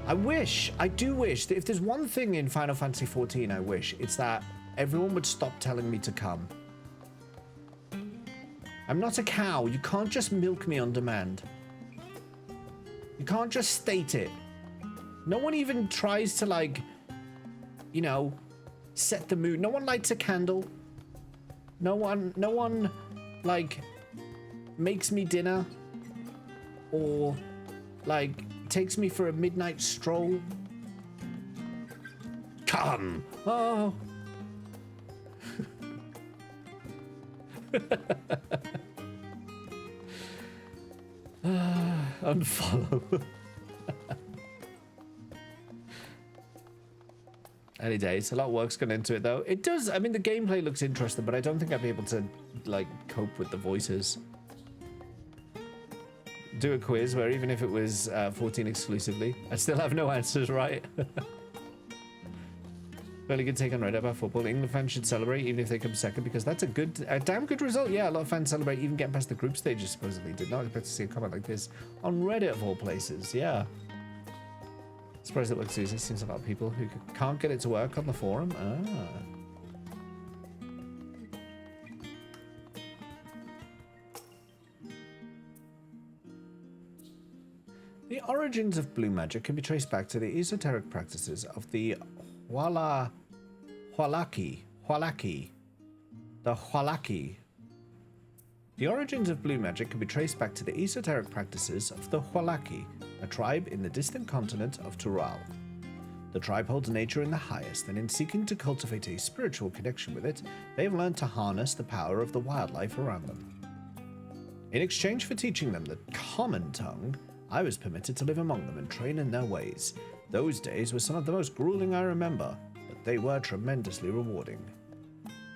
I do wish, that if there's one thing in Final Fantasy XIV I wish, it's that everyone would stop telling me to come. I'm not a cow. You can't just milk me on demand. You can't just state it. No one even tries to, like, you know, set the mood. No one lights a candle. No one, like, makes me dinner. Or, like, takes me for a midnight stroll. Come. Oh. Unfollow. Early days. A lot of work's gone into it, though. It does. I mean, the gameplay looks interesting, but I don't think I'd be able to, like, cope with the voices. Do a quiz where even if it was 14 exclusively, I'd still have no answers right. Really good take on Red about football. England fans should celebrate even if they come second because that's a damn good result. Yeah, a lot of fans celebrate even getting past the group stages supposedly. Did not expect to see a comment like this on Reddit of all places. Yeah. Surprised it works easy. Seems a lot of people who can't get it to work on the forum. Ah. The origins of blue magic can be traced back to the esoteric practices of the Hualaki. The origins of blue magic can be traced back to the esoteric practices of the Hualaki, a tribe in the distant continent of Tural. The tribe holds nature in the highest, and in seeking to cultivate a spiritual connection with it, they have learned to harness the power of the wildlife around them. In exchange for teaching them the common tongue, I was permitted to live among them and train in their ways. Those days were some of the most grueling I remember, but they were tremendously rewarding.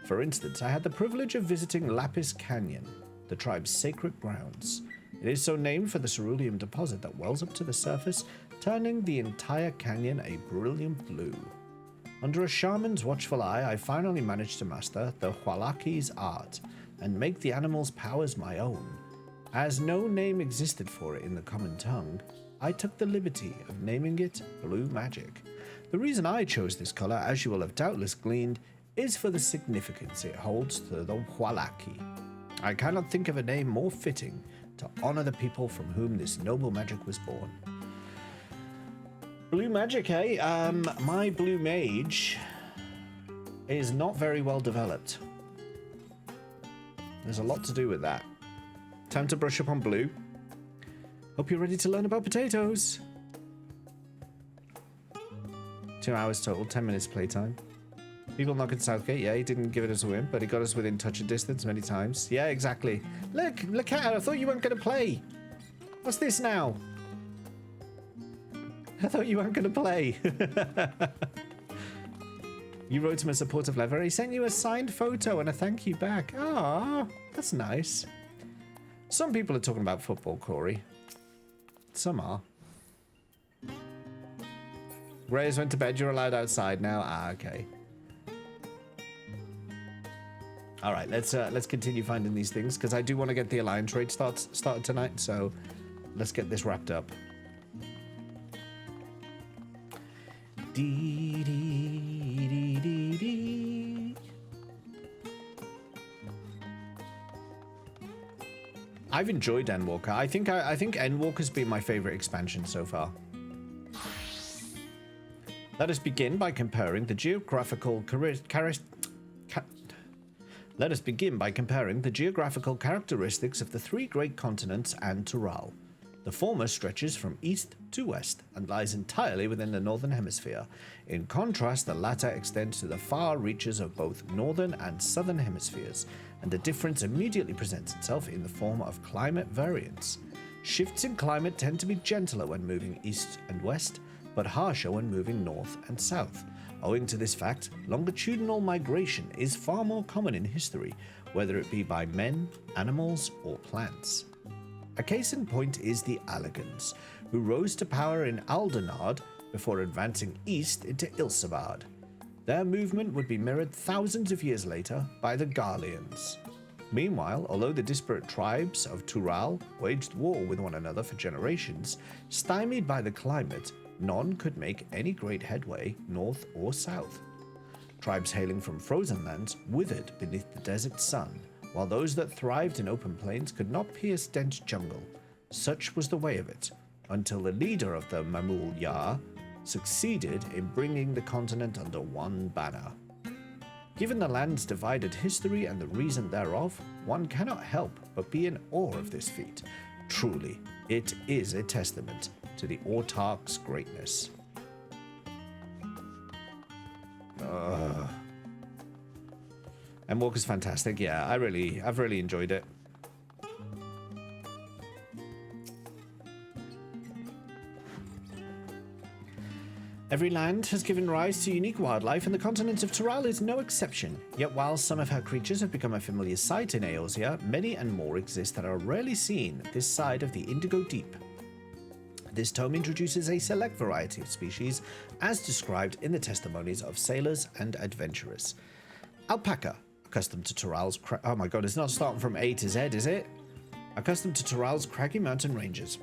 For instance, I had the privilege of visiting Lapis Canyon, the tribe's sacred grounds. It is so named for the cerulean deposit that wells up to the surface, turning the entire canyon a brilliant blue. Under a shaman's watchful eye, I finally managed to master the Hualaki's art and make the animal's powers my own. As no name existed for it in the common tongue, I took the liberty of naming it blue magic. The reason I chose this color, as you will have doubtless gleaned, is for the significance it holds to the Hualaki. I cannot think of a name more fitting to honor the people from whom this noble magic was born. Blue magic, eh? My blue mage is not very well developed. There's a lot to do with that. Time to brush up on blue. Hope you're ready to learn about potatoes. 2 hours total, 10 minutes playtime. People knock at Southgate. Yeah, he didn't give it us a win, but he got us within touch and distance many times. Yeah, exactly. Look at it. I thought you weren't going to play. What's this now? I thought you weren't going to play. You wrote him a supportive letter. He sent you a signed photo and a thank you back. Ah, that's nice. Some people are talking about football, Corey. Some are. Reyes went to bed. You're allowed outside now. Ah, okay. All right, let's continue finding these things because I do want to get the alliance raid started tonight. So let's get this wrapped up. Dee, dee, dee, dee, dee. I've enjoyed Endwalker. I think Endwalker's been my favorite expansion so far. Let us begin by comparing the geographical characteristics of the three great continents and Tural. The former stretches from east to west and lies entirely within the northern hemisphere. In contrast, the latter extends to the far reaches of both northern and southern hemispheres, and the difference immediately presents itself in the form of climate variance. Shifts in climate tend to be gentler when moving east and west, but harsher when moving north and south. Owing to this fact, longitudinal migration is far more common in history, whether it be by men, animals, or plants. A case in point is the Allegans, who rose to power in Aldenard before advancing east into Ilsabard. Their movement would be mirrored thousands of years later by the Garleans. Meanwhile, although the disparate tribes of Tural waged war with one another for generations, stymied by the climate, none could make any great headway north or south. Tribes hailing from frozen lands withered beneath the desert sun, while those that thrived in open plains could not pierce dense jungle. Such was the way of it, until the leader of the Mamul Yar succeeded in bringing the continent under one banner. Given the land's divided history and the reason thereof, one cannot help but be in awe of this feat. Truly, it is a testament to the autarch's greatness. And Walker's fantastic. Yeah, I've really enjoyed it. Every land has given rise to unique wildlife, and the continent of Tural is no exception. Yet while some of her creatures have become a familiar sight in Eorzea, many and more exist that are rarely seen this side of the Indigo Deep. This tome introduces a select variety of species, as described in the testimonies of sailors and adventurers. Alpaca, accustomed to Tural's oh my god, it's not starting from A to Z, is it? Accustomed to Tural's craggy mountain ranges.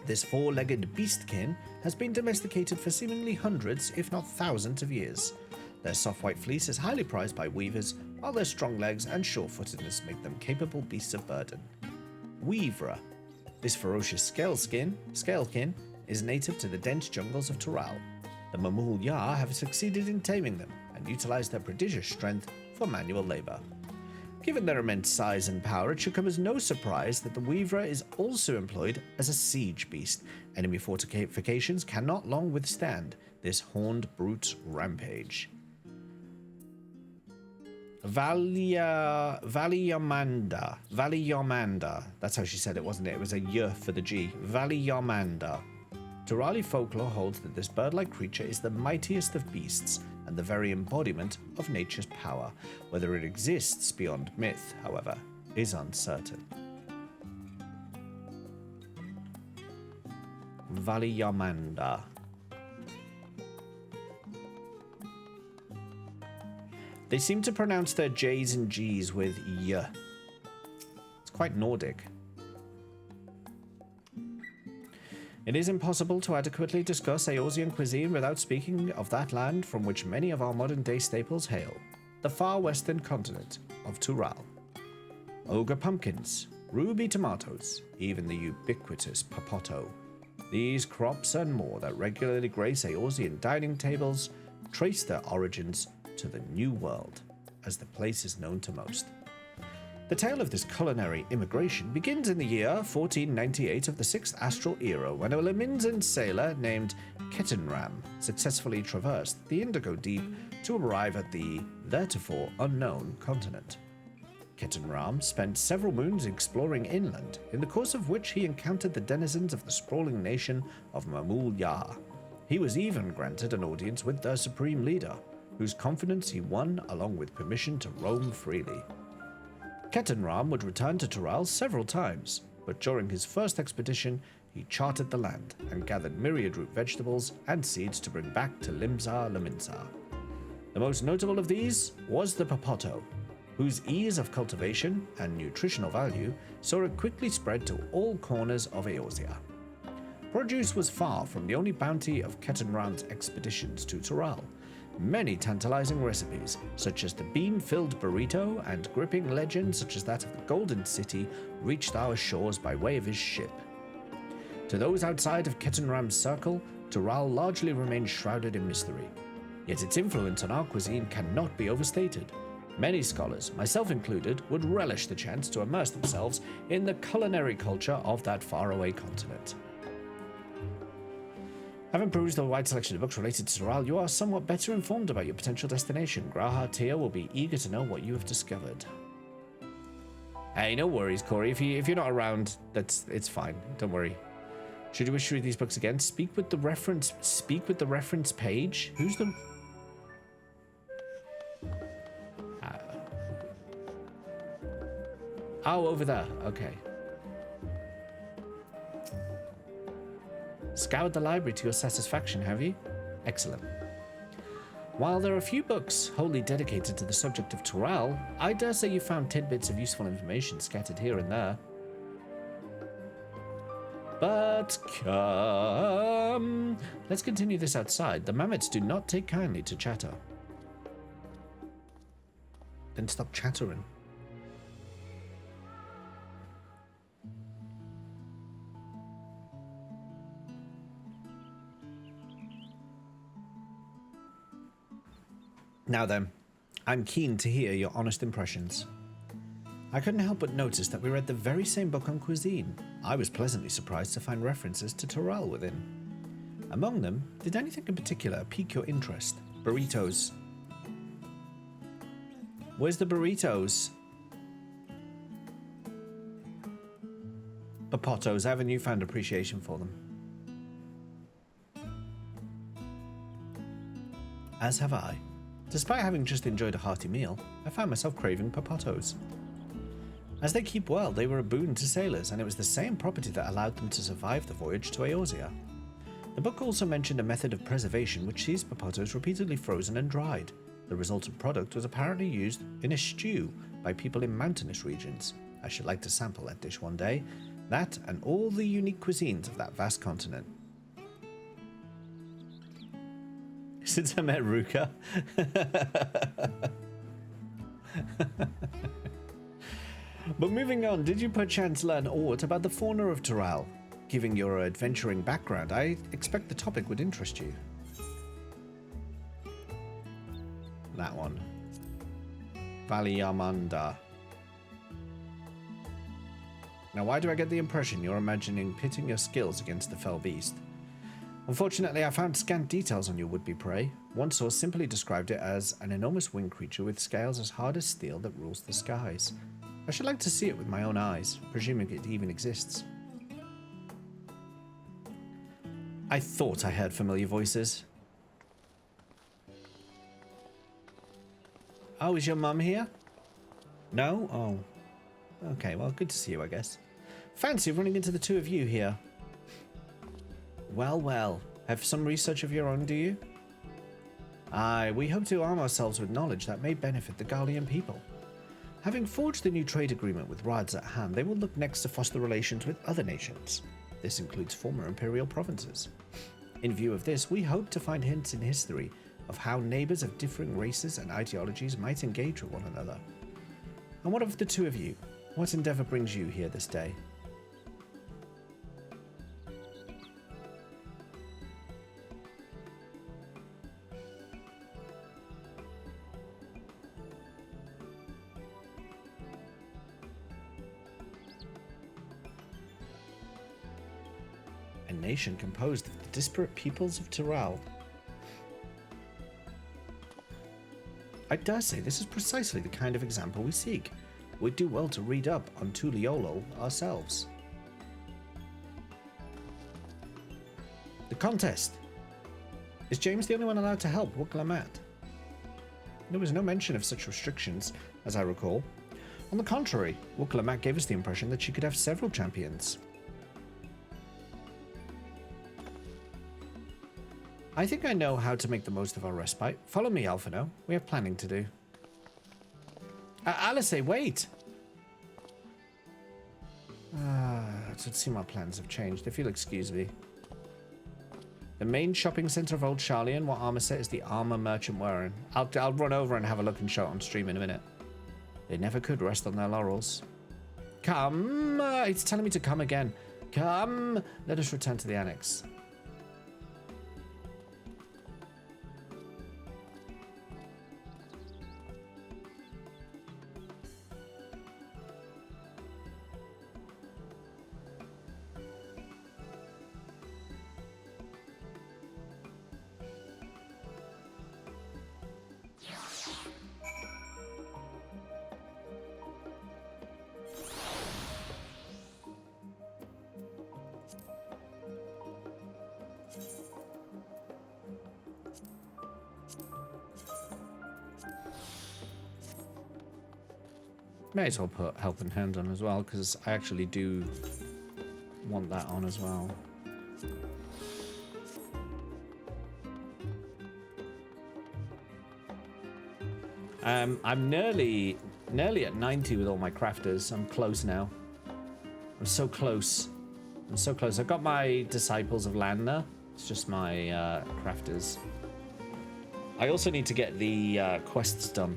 This four-legged beastkin has been domesticated for seemingly hundreds, if not thousands of years. Their soft white fleece is highly prized by weavers, while their strong legs and sure-footedness make them capable beasts of burden. Weavra. This ferocious scalekin is native to the dense jungles of Tural. The Mamul Ya have succeeded in taming them and utilize their prodigious strength for manual labor. Given their immense size and power, it should come as no surprise that the Weaver is also employed as a siege beast. Enemy fortifications cannot long withstand this horned brute's rampage. Valiyamanda. That's how she said it, wasn't it? It was a Y for the G. Valiyamanda. Turali folklore holds that this bird-like creature is the mightiest of beasts and the very embodiment of nature's power. Whether it exists beyond myth, however, is uncertain. Valiyamanda. They seem to pronounce their J's and G's with Y. It's quite Nordic. It is impossible to adequately discuss Eorzean cuisine without speaking of that land from which many of our modern-day staples hail, the far western continent of Tural. Ogre pumpkins, ruby tomatoes, even the ubiquitous papoto. These crops and more that regularly grace Eorzean dining tables trace their origins to the New World, as the place is known to most. The tale of this culinary immigration begins in the year 1498 of the 6th Astral Era, when a Laminzan sailor named Ketenram successfully traversed the Indigo Deep to arrive at the theretofore unknown continent. Ketenram spent several moons exploring inland, in the course of which he encountered the denizens of the sprawling nation of Mamul Ya. He was even granted an audience with their supreme leader, whose confidence he won along with permission to roam freely. Ketenram would return to Tural several times, but during his first expedition, he charted the land and gathered myriad root vegetables and seeds to bring back to Limsa Laminsa. The most notable of these was the papoto, whose ease of cultivation and nutritional value saw it quickly spread to all corners of Eorzea. Produce was far from the only bounty of Ketenram's expeditions to Tural. Many tantalizing recipes, such as the bean-filled burrito and gripping legends such as that of the Golden City, reached our shores by way of his ship. To those outside of Ketenram's circle, Tural largely remains shrouded in mystery. Yet its influence on our cuisine cannot be overstated. Many scholars, myself included, would relish the chance to immerse themselves in the culinary culture of that faraway continent. Having perused the wide selection of books related to Tural, you are somewhat better informed about your potential destination. Graha Tia will be eager to know what you have discovered. Hey, no worries, Corey. If you're not around, it's fine. Don't worry. Should you wish to read these books again, speak with the reference page. Who's the... Oh, over there. Okay. Scoured the library to your satisfaction, have you? Excellent. While there are a few books wholly dedicated to the subject of Tural, I dare say you found tidbits of useful information scattered here and there. But come... Let's continue this outside. The mammoths do not take kindly to chatter. Then stop chattering. Now then, I'm keen to hear your honest impressions. I couldn't help but notice that we read the very same book on cuisine. I was pleasantly surprised to find references to Tural within. Among them, did anything in particular pique your interest? Burritos. Where's the burritos? Papotos, I have a newfound appreciation for them. As have I. Despite having just enjoyed a hearty meal, I found myself craving papatos. As they keep well, they were a boon to sailors, and it was the same property that allowed them to survive the voyage to Eorzea. The book also mentioned a method of preservation which sees papatos repeatedly frozen and dried. The resultant product was apparently used in a stew by people in mountainous regions. I should like to sample that dish one day. That and all the unique cuisines of that vast continent. Since I met Ruka. But moving on, did you perchance learn aught about the fauna of Tural? Given your adventuring background, I expect the topic would interest you. That one. Valiamanda. Now, why do I get the impression you're imagining pitting your skills against the fell beast? Unfortunately, I found scant details on your would-be prey. One source simply described it as an enormous winged creature with scales as hard as steel that rules the skies. I should like to see it with my own eyes, presuming it even exists. I thought I heard familiar voices. Oh, is your mum here? No? Oh. Okay, well, good to see you, I guess. Fancy running into the two of you here. Well, well. Have some research of your own, do you? Aye, we hope to arm ourselves with knowledge that may benefit the Garlean people. Having forged the new trade agreement with Rads at hand, they will look next to foster relations with other nations. This includes former imperial provinces. In view of this, we hope to find hints in history of how neighbors of differing races and ideologies might engage with one another. And what of the two of you? What endeavor brings you here this day? A nation composed of the disparate peoples of Tural. I dare say this is precisely the kind of example we seek. We'd do well to read up on Tuliolo ourselves. The contest. Is James the only one allowed to help Lamat? There was no mention of such restrictions, as I recall. On the contrary, Lamat gave us the impression that she could have several champions. I think I know how to make the most of our respite. Follow me, Alphino. We have planning to do. Alice, wait! It would seem our plans have changed, if you'll excuse me. The main shopping centre of Old Charlian, what armour set is the armour merchant wearing. I'll run over and have a look and show it on stream in a minute. They never could rest on their laurels. Come! It's telling me to come again. Come! Let us return to the annex. May as well put Helping Hand on as well, because I actually do want that on as well. I'm nearly at 90 with all my crafters. I'm close now. I'm so close. I'm so close. I've got my Disciples of Landner. It's just my crafters. I also need to get the quests done.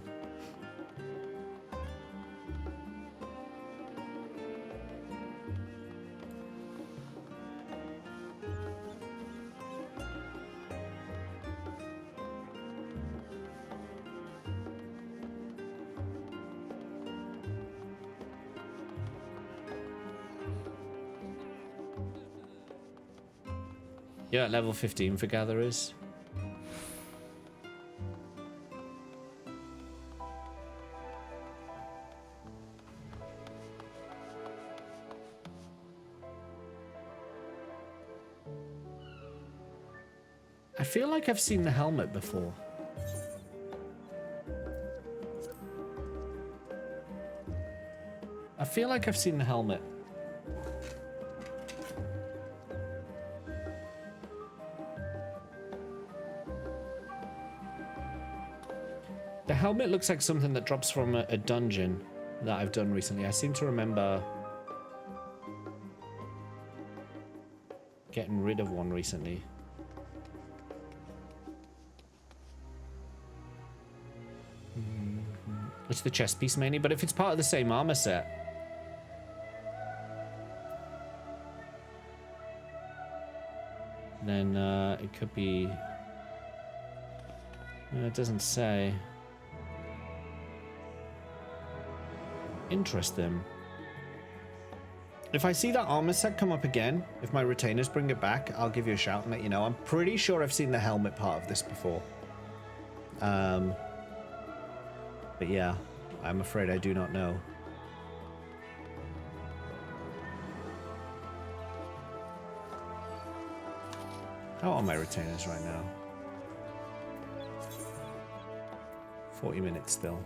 Yeah, level 15 for gatherers. I feel like I've seen the helmet before. I feel like I've seen the helmet. The helmet looks like something that drops from a dungeon that I've done recently. I seem to remember getting rid of one recently. It's the chest piece mainly, but if it's part of the same armor set, then it could be... it doesn't say. Interesting. If I see that armor set come up again, if my retainers bring it back, I'll give you a shout and let you know. I'm pretty sure I've seen the helmet part of this before. But yeah, I'm afraid I do not know. How are my retainers right now? 40 minutes still.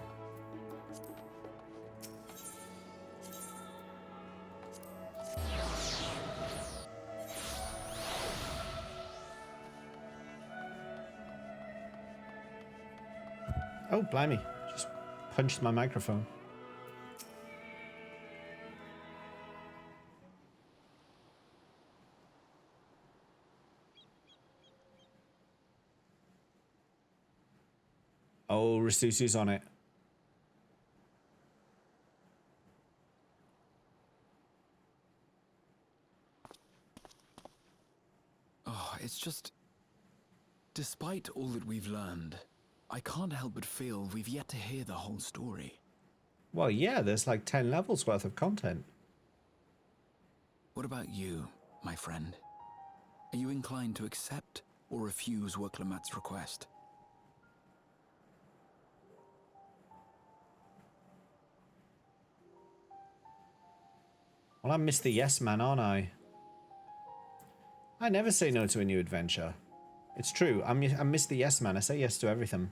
Oh, blimey. Just punched my microphone. Oh, Rasusu's on it. Oh, it's just... Despite all that we've learned, I can't help but feel we've yet to hear the whole story. Well, yeah, there's like 10 levels worth of content. What about you, my friend? Are you inclined to accept or refuse Lamat's request? Well, I'm Mr. Yes Man, aren't I? I never say no to a new adventure. It's true, I'm Mr. Yes Man. I say yes to everything.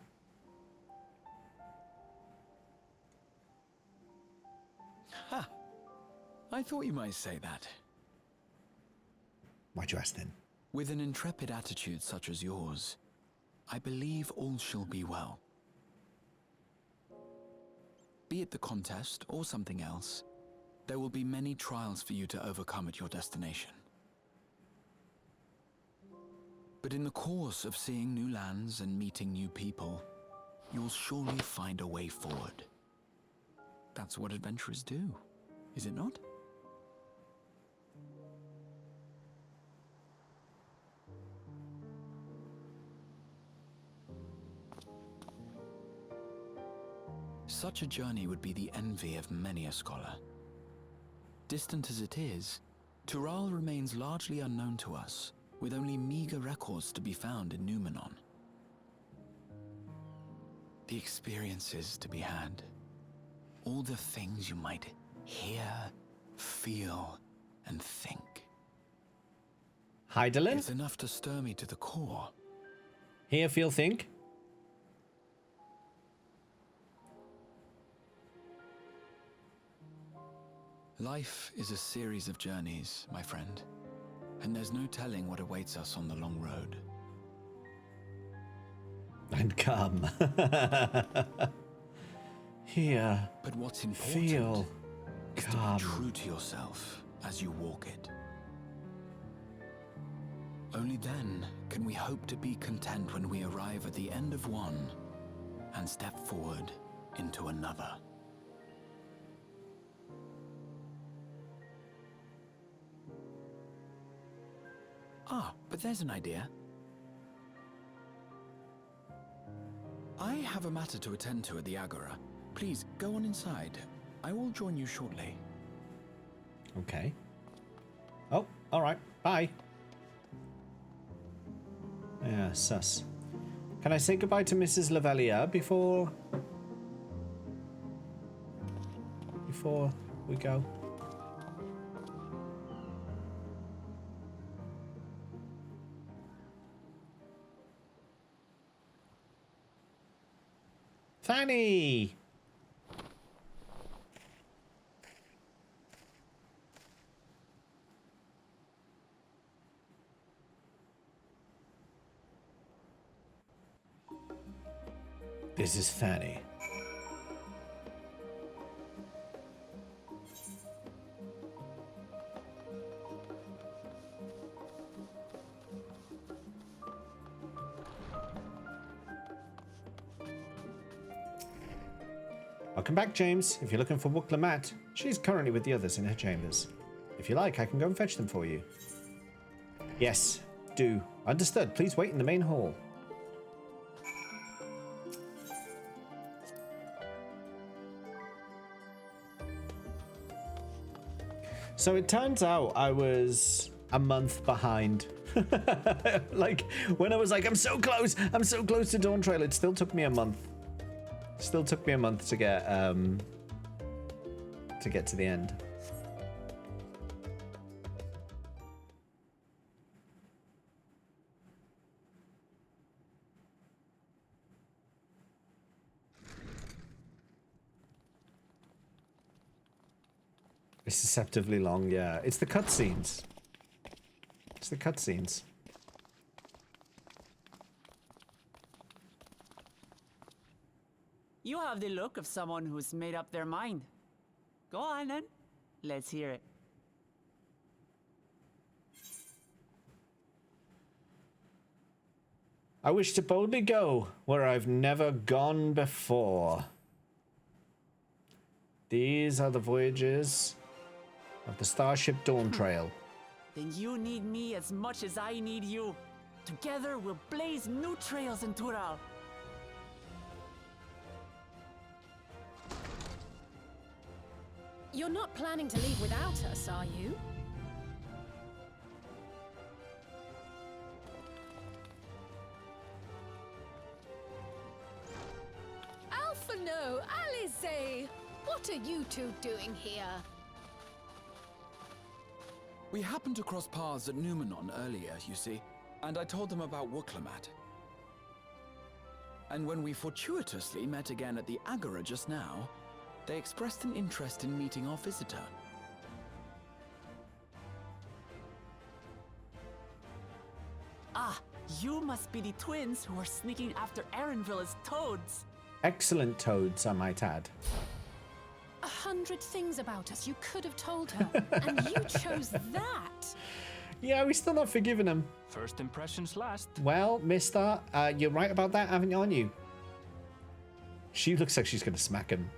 Ha! I thought you might say that. Why'd you ask then? With an intrepid attitude such as yours, I believe all shall be well. Be it the contest or something else, there will be many trials for you to overcome at your destination. But in the course of seeing new lands and meeting new people, you'll surely find a way forward. That's what adventurers do, is it not? Such a journey would be the envy of many a scholar. Distant as it is, Tural remains largely unknown to us, with only meager records to be found in Numenon. The experiences to be had, all the things you might hear, feel, and think. Heidelin? It's enough to stir me to the core. Hear, feel, think? Life is a series of journeys, my friend, and there's no telling what awaits us on the long road. And come. Hear, But what's important feel, is to come. be true to yourself as you walk it. Only then can we hope to be content when we arrive at the end of one and step forward into another. Ah, but there's an idea. I have a matter to attend to at the Agora. Please, go on inside. I will join you shortly. Okay. Oh, alright. Bye. Yeah, sus. Can I say goodbye to Mrs. Lavalier before we go? Fanny! This is Fanny. Welcome back, James. If you're looking for Lamat, she's currently with the others in her chambers. If you like, I can go and fetch them for you. Yes, do. Understood. Please wait in the main hall. So it turns out I was a month behind. Like, when I was like, I'm so close to Dawn Trail, it still took me a month. Still took me a month to get to the end. It's deceptively long, yeah. It's the cutscenes. It's the cutscenes. You have the look of someone who's made up their mind. Go on then. Let's hear it. I wish to boldly go where I've never gone before. These are the voyages of the Starship Dawn Trail. Then you need me as much as I need you. Together we'll blaze new trails in Tural. You're not planning to leave without us, are you? Alphano, Alize! What are you two doing here? We happened to cross paths at Numenon earlier, you see, and I told them about Lamat. And when we fortuitously met again at the Agora just now, they expressed an interest in meeting our visitor. Ah, you must be the twins who are sneaking after Erenville as toads. Excellent toads, I might add. 100 things about us you could have told her, and you chose that. Yeah, we're still not forgiving him. First impressions last. Well, mister, you're right about that, aren't you? She looks like she's going to smack him.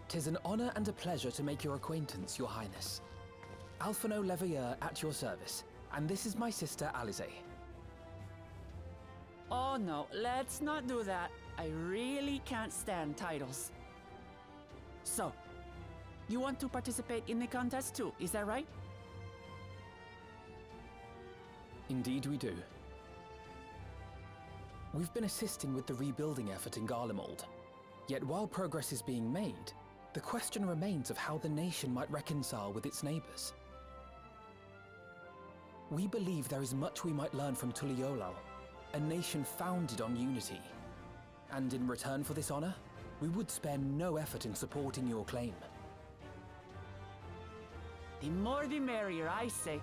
'Tis an honor and a pleasure to make your acquaintance, Your Highness. Alphano Leveilleur at your service, and this is my sister Alize. Oh no, let's not do that. I really can't stand titles. So, you want to participate in the contest too, is that right? Indeed we do. We've been assisting with the rebuilding effort in Garlemald. Yet while progress is being made, the question remains of how the nation might reconcile with its neighbors. We believe there is much we might learn from Tuliolal, a nation founded on unity. And in return for this honor, we would spare no effort in supporting your claim. The more the merrier, I say.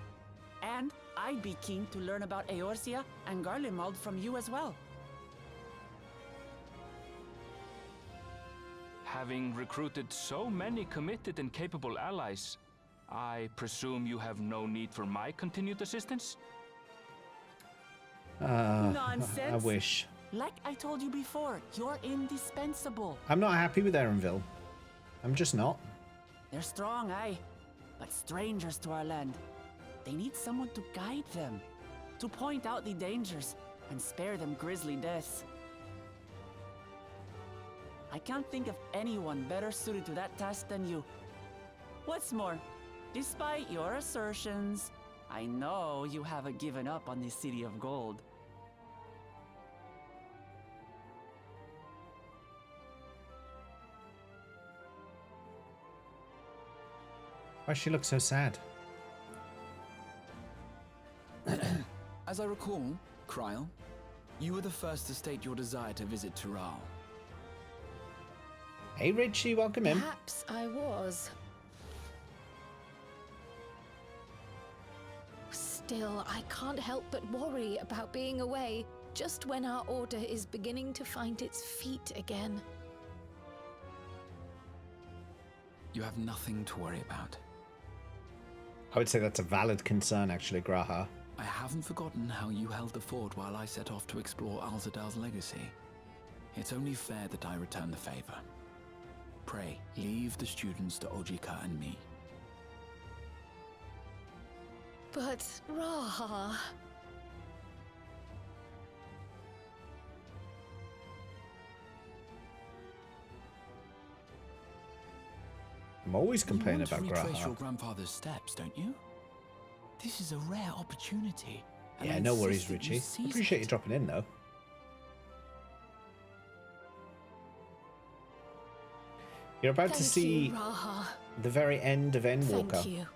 And I'd be keen to learn about Eorzea and Garlemald from you as well. Having recruited so many committed and capable allies, I presume you have no need for my continued assistance? Nonsense. I wish. Like I told you before, you're indispensable. I'm not happy with Erenville. I'm just not. They're strong, aye, but strangers to our land. They need someone to guide them, to point out the dangers and spare them grisly deaths. I can't think of anyone better suited to that task than you. What's more, despite your assertions, I know you haven't given up on the City of Gold. Why does she look so sad? As I recall, Kryl, you were the first to state your desire to visit Tural. Hey Richie, welcome in. Perhaps I was. Still, I can't help but worry about being away just when our order is beginning to find its feet again. You have nothing to worry about. I would say that's a valid concern, actually, Graha. I haven't forgotten how you held the fort while I set off to explore Alzadal's legacy. It's only fair that I return the favor. Pray, leave the students to Ojika and me. But, Raha... I'm always complaining about You want to retrace your Graha. grandfather's steps, don't you? This is a rare opportunity. and Yeah, I no worries, insist that you Richie. seize Appreciate it. you dropping in, though. You're about to Thank see you, Raha. the very end of Endwalker. Thank you.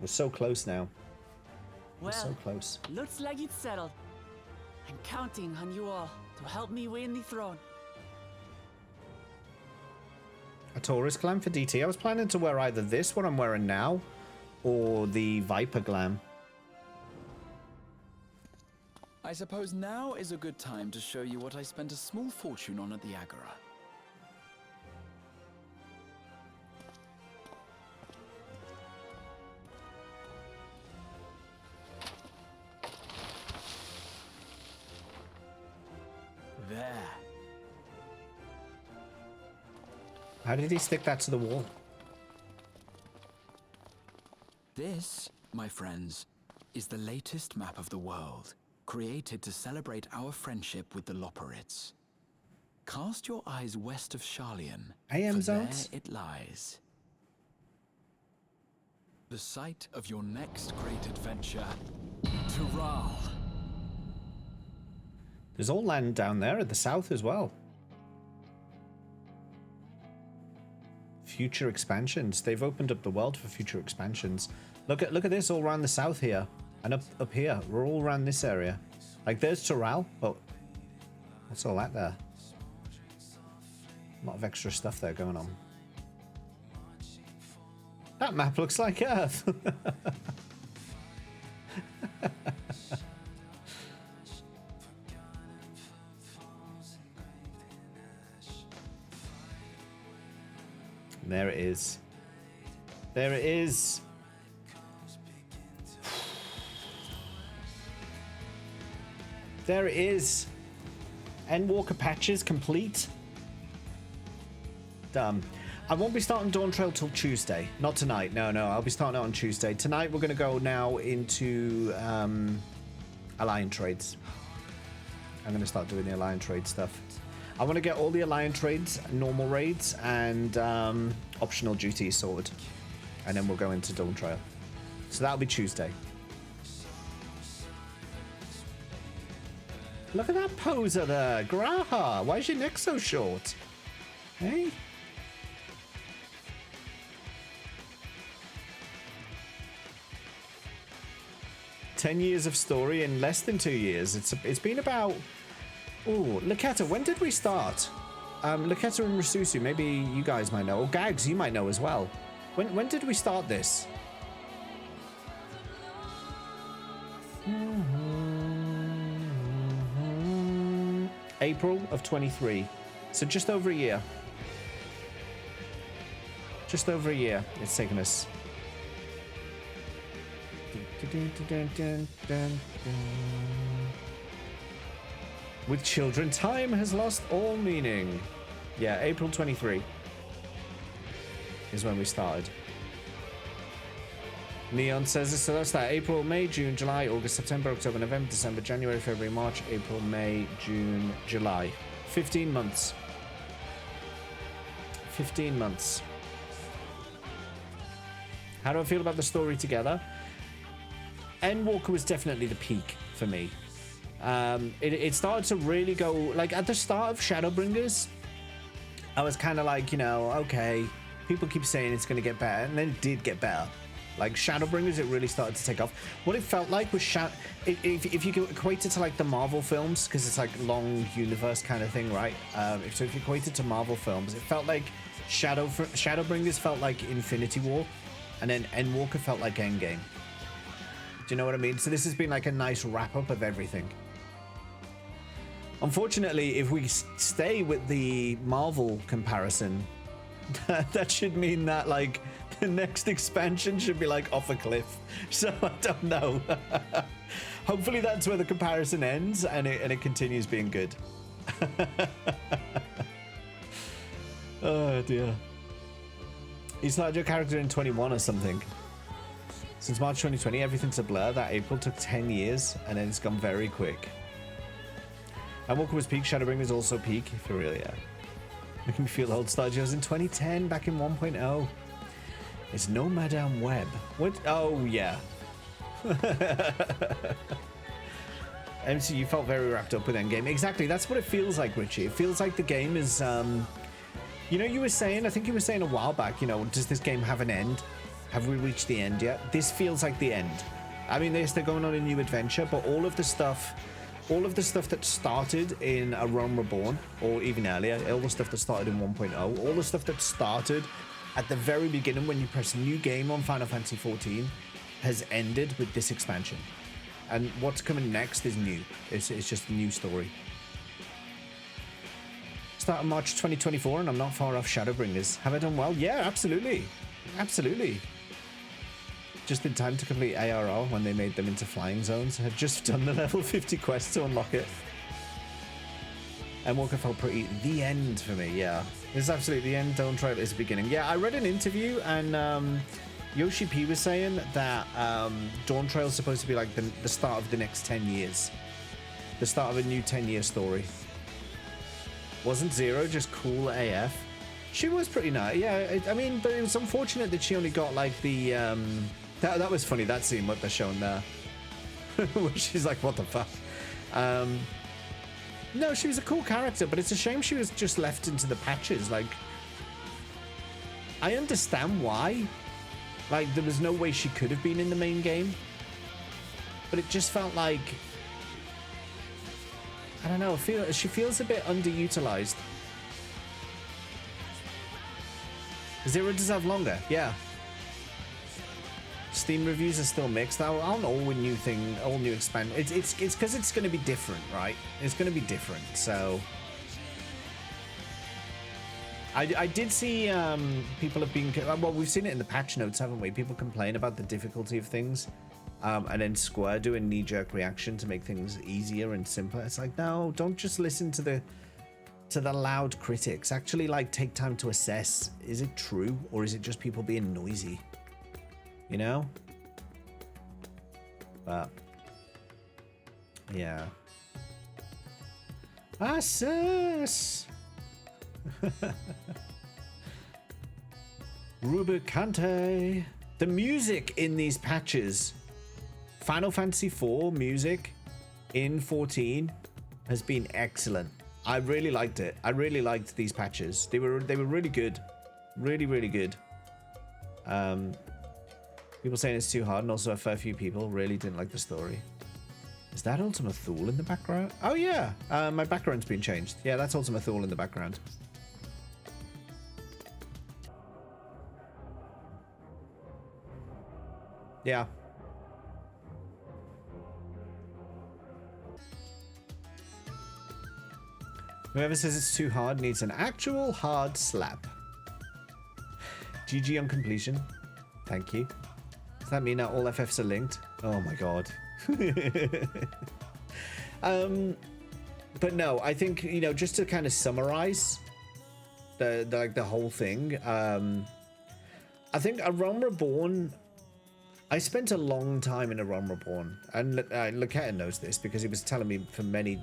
We're so close now. We're Well, so close. looks like it's settled. I'm counting on you all to help me win the throne. A Taurus glam for DT. I was planning to wear either this, what I'm wearing now, or the Viper glam. I suppose now is a good time to show you what I spent a small fortune on at the Agora. There. How did he stick that to the wall? This, my friends, is the latest map of the world, created to celebrate our friendship with the Loporrits. Cast your eyes west of Sharlayan, AM for zones? there it lies. The site of your next great adventure, Tural. There's all land down there at the south as well. Future expansions. They've opened up the world for future expansions. Look at this all around the south here. And up here. We're all around this area. Like there's Tural, but what's all that there? A lot of extra stuff there going on. That map looks like Earth. There it is. There it is. There it is. Endwalker patches complete. Done. I won't be starting Dawn Trail till Tuesday. Not tonight. No, I'll be starting it on Tuesday. Tonight we're going to go now into Alliance trades. I'm going to start doing the Alliance trade stuff. I want to get all the Alliance trades, normal raids, and optional duties sorted. And then we'll go into Dawn Trail. So that'll be Tuesday. Look at that poser there. Graha, why is your neck so short? Hey? "10 years of story in less than 2 years. It's been about... Oh, Laketa, when did we start? Laketa and Rasusu, maybe you guys might know. Or Gags, you might know as well. When did we start this? April of 23. So just over a year. Just over a year it's taken us. With children, time has lost all meaning. Yeah, April 23 is when we started. Neon says this, so that's that. April, May, June, July, August, September, October, November, December, January, February, March, April, May, June, July. 15 months. 15 months. How do I feel about the story together? Endwalker was definitely the peak for me. It started to really go, like at the start of Shadowbringers, I was kind of like, you know, okay, people keep saying it's going to get better, and then it did get better. Like Shadowbringers, it really started to take off. What it felt like was if you could equate it to like the Marvel films, because it's like long universe kind of thing, right? So if you equate it to Marvel films, it felt like Shadowbringers felt like Infinity War, and then Endwalker felt like Endgame. Do you know what I mean? So this has been like a nice wrap up of everything. Unfortunately, if we stay with the Marvel comparison, that should mean that like the next expansion should be like off a cliff. So I don't know. Hopefully that's where the comparison ends and it continues being good. Oh dear. You started your character in 21 or something. Since March 2020, everything's a blur. That April took 10 years and then it's gone very quick. And Walker was peak, Shadowbringers is also peak, if you're really making me feel old. Started yours in 2010, back in 1.0. It's no Madame Web. What? Oh, yeah. MCU felt very wrapped up with Endgame. Exactly, that's what it feels like, Richie. It feels like the game is, you know, you were saying, I think you were saying a while back, you know, does this game have an end? Have we reached the end yet? This feels like the end. I mean, they're going on a new adventure, but all of the stuff that started in A Realm Reborn, or even earlier, all the stuff that started in 1.0, all the stuff that started at the very beginning when you press new game on Final Fantasy XIV has ended with this expansion. And what's coming next is new. It's just a new story. Start of March 2024 and I'm not far off Shadowbringers. Have I done well? Yeah, absolutely. Absolutely. Just in time to complete ARR when they made them into flying zones. I've just done the level 50 quest to unlock it. And Walker felt pretty the end for me, yeah. This is absolutely the end. Dawn Trail is the beginning. Yeah, I read an interview and Yoshi P was saying that Dawn Trail is supposed to be like the start of the next 10 years. The start of a new 10-year story. Wasn't Zero just cool AF? She was pretty nice, yeah. I mean, but it was unfortunate that she only got like the that was funny, that scene what they're showing there. Where she's like, what the fuck? No, she was a cool character, but it's a shame she was just left into the patches. Like, I understand why. Like, there was no way she could have been in the main game. But it just felt like, I don't know, she feels a bit underutilized. Zero deserve longer, yeah. Steam reviews are still mixed. All new expand. It's because it's going to be different, right? It's going to be different. So I did see people have been, well, we've seen it in the patch notes, haven't we? People complain about the difficulty of things, and then Square do a knee-jerk reaction to make things easier and simpler. It's like, no, don't just listen to the loud critics. Actually, like, take time to assess, is it true or is it just people being noisy? You know? But yeah. Assess. Rubicante. The music in these patches, Final Fantasy IV music in 14 has been excellent. I really liked it. I really liked these patches. They were really good. Really good. People saying it's too hard, and also a fair few people really didn't like the story. Is that Ultima Thule in the background? Oh yeah, my background's been changed. Yeah, that's Ultima Thule in the background. Yeah. Whoever says it's too hard needs an actual hard slap. GG on completion. Thank you. Does that mean that all FFs are linked? Oh my god. But no, I think, you know, just to kind of summarize the whole thing, I think A Realm Reborn, I spent a long time in A Realm Reborn, and Laketa knows this because he was telling me for many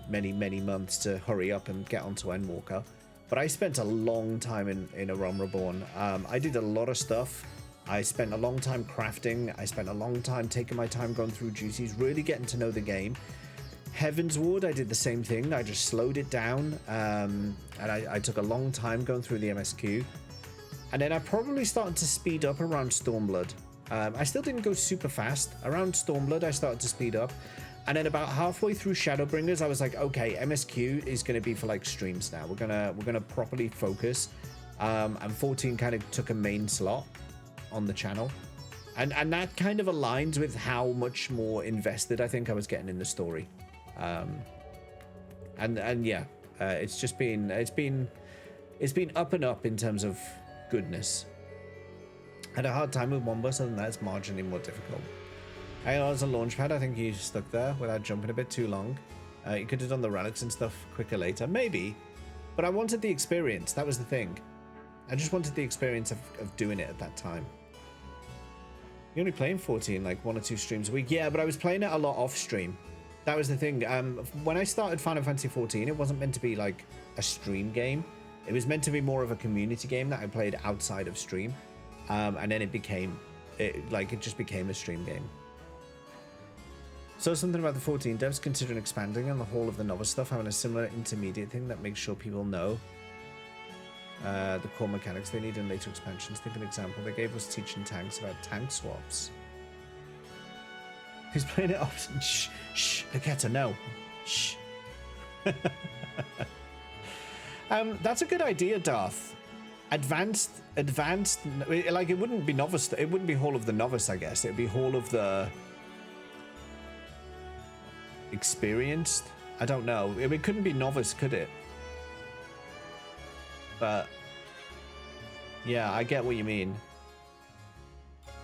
months to hurry up and get onto Endwalker. But I spent a long time in A Realm Reborn. I did a lot of stuff. I spent a long time crafting. I spent a long time taking my time going through duties, really getting to know the game. Heavensward, I did the same thing. I just slowed it down, and I took a long time going through the MSQ. And then I probably started to speed up around Stormblood. I still didn't go super fast. Around Stormblood, I started to speed up. And then about halfway through Shadowbringers, I was like, okay, MSQ is going to be for like streams now. We're gonna properly focus. And 14 kind of took a main slot on the channel. And that kind of aligns with how much more invested I think I was getting in the story. And yeah, it's been up and up in terms of goodness. Had a hard time with one bus, other than that it's marginally more difficult. As a launch pad, I think you stuck there without jumping a bit too long. You could have done the relics and stuff quicker later, maybe. But I wanted the experience, that was the thing. I just wanted the experience of doing it at that time. You're only playing 14, like 1 or 2 streams a week. Yeah, but I was playing it a lot off stream. That was the thing. When I started Final Fantasy 14, it wasn't meant to be like a stream game. It was meant to be more of a community game that I played outside of stream. And then it just became a stream game. So something about the 14 devs considering expanding on the whole of the novel stuff, having a similar intermediate thing that makes sure people know the core mechanics they need in later expansions. Think of an example. They gave us teaching tanks about tank swaps. Who's playing it often? Shh, shh, Laketa, no. Shh. That's a good idea, Darth. Advanced, like it wouldn't be novice, it wouldn't be Hall of the Novice, I guess. It would be Hall of the Experienced. I don't know. It couldn't be novice, could it? But yeah, I get what you mean.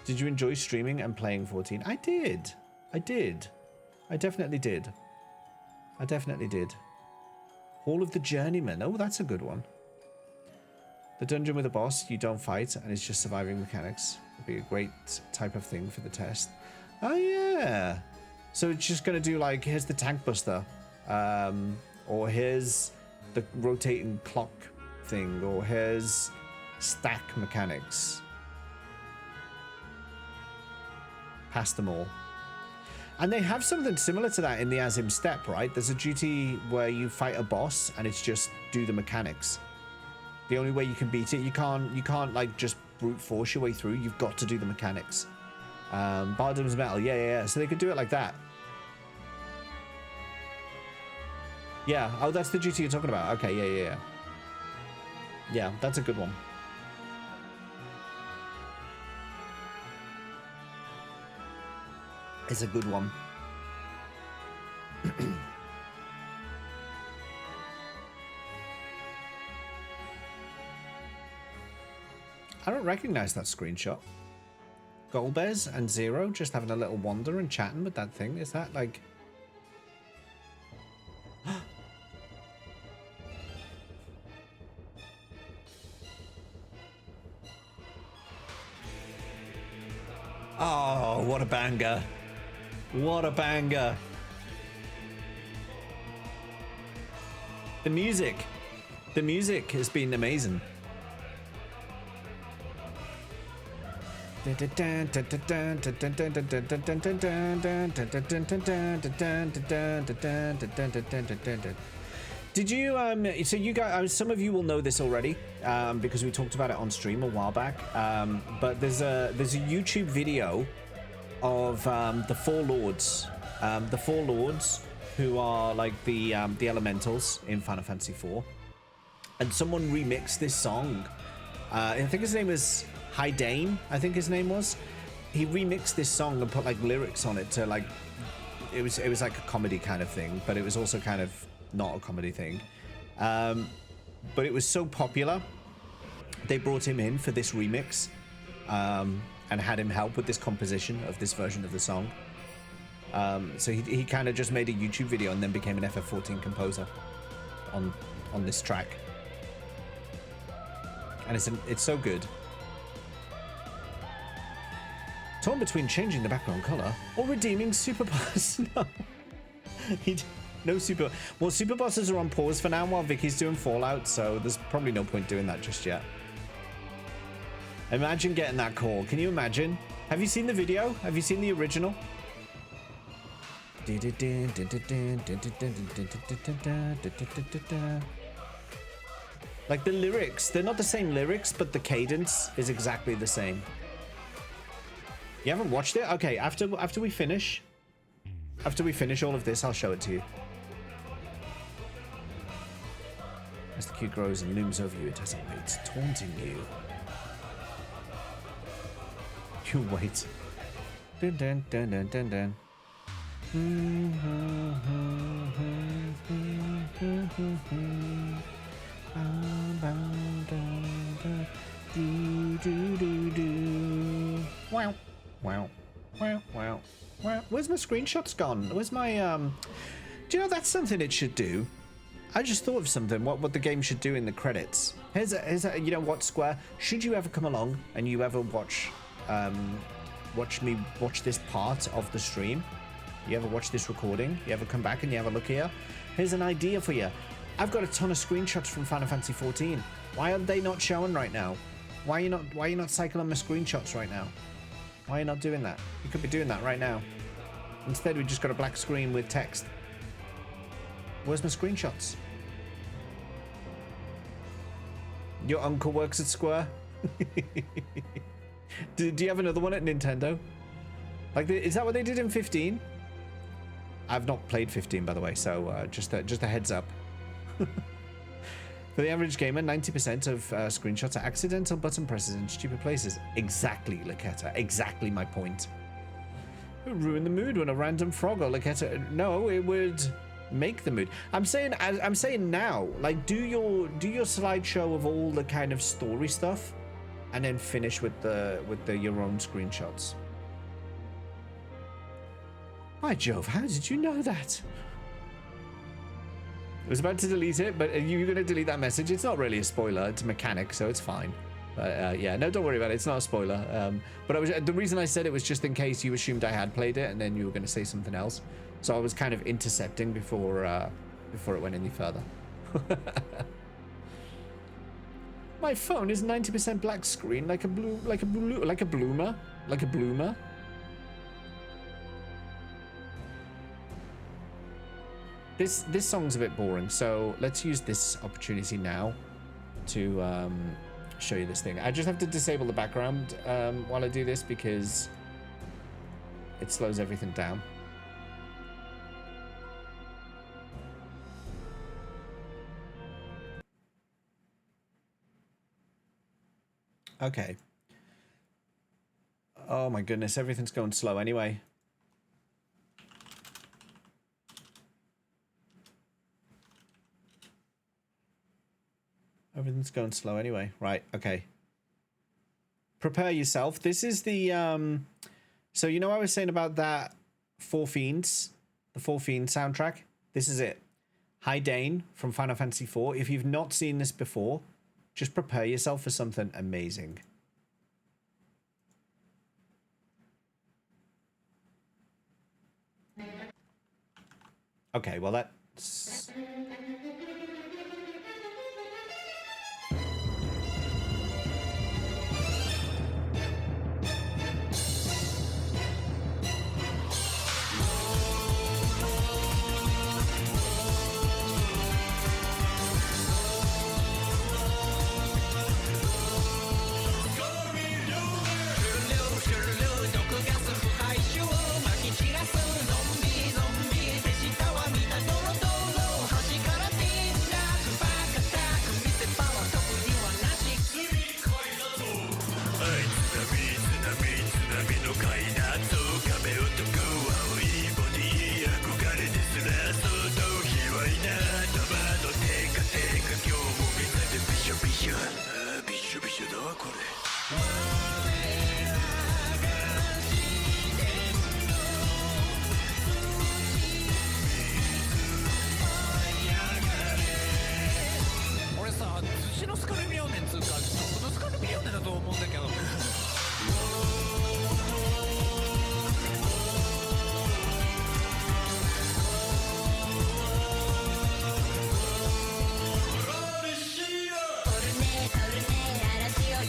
Did you enjoy streaming and playing 14? I did. I definitely did. Hall of the Journeyman. Oh, that's a good one. The dungeon with a boss you don't fight and it's just surviving mechanics would be a great type of thing for the test. Oh yeah. So it's just gonna do like, here's the tank buster, or here's the rotating clock thing, or here's stack mechanics. Past them all. And they have something similar to that in the Azim Step, right? There's a duty where you fight a boss and it's just do the mechanics. The only way you can beat it, you can't like just brute force your way through. You've got to do the mechanics. Bardam's Metal, yeah. So they could do it like that. Yeah. Oh, that's the duty you're talking about. Okay, yeah. Yeah, that's a good one. It's a good one. I don't recognize that screenshot. Golbez and Zero just having a little wander and chatting with that thing. Is that like... Oh, what a banger. What a banger. The music has been amazing. Did you so you guys, some of you will know this already because we talked about it on stream a while back, but there's a YouTube video of the Four Lords who are like the elementals in Final Fantasy IV, and someone remixed this song. I think his name is Hydane, I think his name was. He remixed this song and put like lyrics on it to like, it was like a comedy kind of thing, but it was also kind of not a comedy thing. But it was so popular, they brought him in for this remix and had him help with this composition of this version of the song. So he kind of just made a YouTube video and then became an FF14 composer on this track. And it's so good. Torn between changing the background color or redeeming Superboss. No super. Well, Super Bosses are on pause for now while Vicky's doing Fallout, so there's probably no point doing that just yet. Imagine getting that call. Can you imagine? Have you seen the video? Have you seen the original? Like the lyrics, they're not the same lyrics, but the cadence is exactly the same. You haven't watched it? Okay, after we finish all of this, I'll show it to you. As the queue grows and looms over you, it has a weight taunting you. You wait. Dun dun dun dun dun dun. Wow. Wow. Wow. Wow. Wow. Where's my screenshots gone? Where's my do you know that's something it should do? I just thought of something. What the game should do in the credits. Here's a you know what, Square? Should you ever come along and you ever watch me watch this part of the stream? You ever watch this recording? You ever come back and you have a look here? Here's an idea for you. I've got a ton of screenshots from Final Fantasy 14. Why are they not showing right now? Why are you not cycling my screenshots right now? Why are you not doing that? You could be doing that right now. Instead, we just got a black screen with text. Where's my screenshots? Your uncle works at Square? do you have another one at Nintendo? Like, is that what they did in 15? I've not played 15, by the way, so just a heads up. For the average gamer, 90% of screenshots are accidental button presses in stupid places. Exactly, Laketa. Exactly my point. It would ruin the mood when a random frog or Laketa... No, it would make the mood. I'm saying now, like, do your slideshow of all the kind of story stuff, and then finish with your own screenshots. By Jove, how did you know that? I was about to delete it, but you're going to delete that message. It's not really a spoiler. It's a mechanic, so it's fine. But yeah, no, don't worry about it. It's not a spoiler. But the reason I said it was just in case you assumed I had played it and then you were going to say something else. So I was kind of intercepting before it went any further. My phone is 90% black screen, like a bloomer. This song's a bit boring, so let's use this opportunity now to show you this thing. I just have to disable the background while I do this because it slows everything down. Okay. Oh my goodness, everything's going slow anyway. Everything's going slow anyway. Right, okay. Prepare yourself. This is the so you know what I was saying about that Four Fiends, the Four Fiends soundtrack? This is it. Hi Dane from Final Fantasy IV. If you've not seen this before, just prepare yourself for something amazing. Okay, well that's...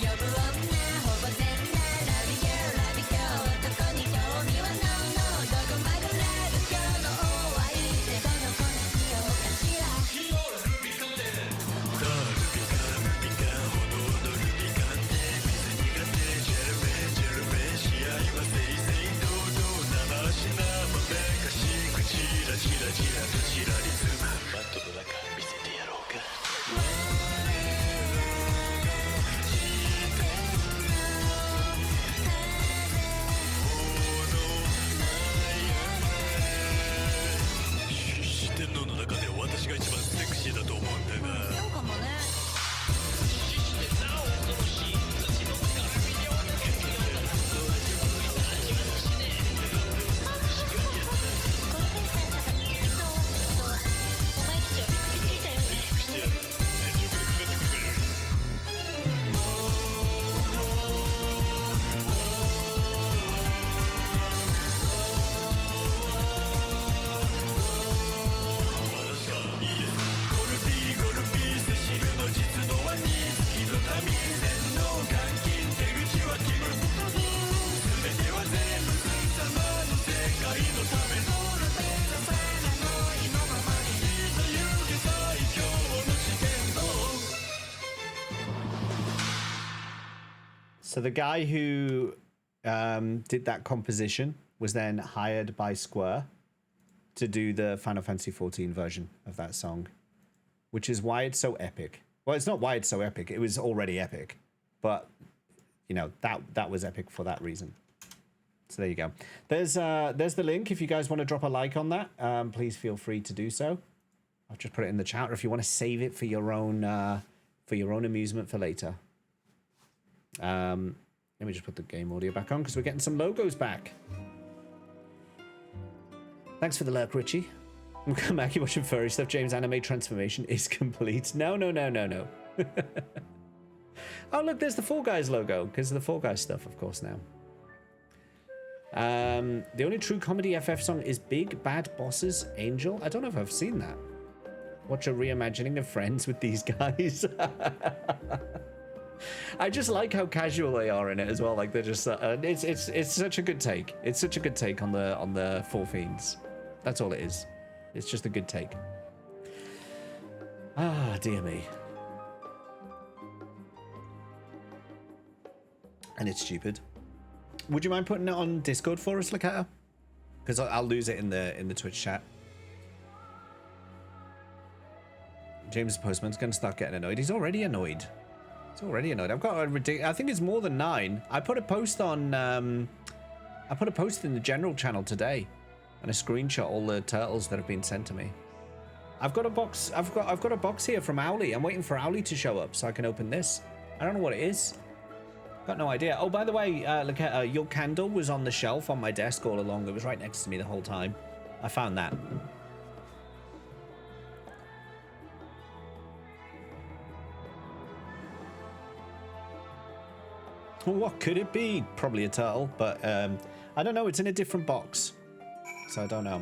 呼ぶ女ほぼ全 So the guy who did that composition was then hired by Square to do the Final Fantasy XIV version of that song, which is why it's so epic. Well, it's not why it's so epic. It was already epic, but you know that was epic for that reason. So there you go. There's the link. If you guys want to drop a like on that, please feel free to do so. I'll just put it in the chat, or if you want to save it for your own amusement for later. Let me just put the game audio back on because we're getting some logos back. Thanks for the lurk, Richie. I'm coming back. You're watching furry stuff. James' anime transformation is complete. No. Oh, look, there's the Fall Guys logo because of the Fall Guys stuff, of course, now. The only true comedy FF song is Big Bad Bosses Angel. I don't know if I've seen that. Watch a reimagining of Friends with these guys. I just like how casual they are in it as well. Like they're just it's such a good take. It's such a good take on the Four Fiends. That's all it is. It's just a good take. Ah, dear me. And it's stupid. Would you mind putting it on Discord for us, Lakata? Because I'll lose it in the Twitch chat. James Postman's gonna start getting annoyed. He's already annoyed. He's already annoyed. I've got a ridiculous. I think it's more than 9. I put a post on. I put a post in the general channel today, and a screenshot all the turtles that have been sent to me. I've got a box. I've got a box here from Owly. I'm waiting for Owly to show up so I can open this. I don't know what it is. Got no idea. Oh, by the way, Lakata, your candle was on the shelf on my desk all along. It was right next to me the whole time. I found that. What could it be? Probably a turtle, but I don't know. It's in a different box, so I don't know.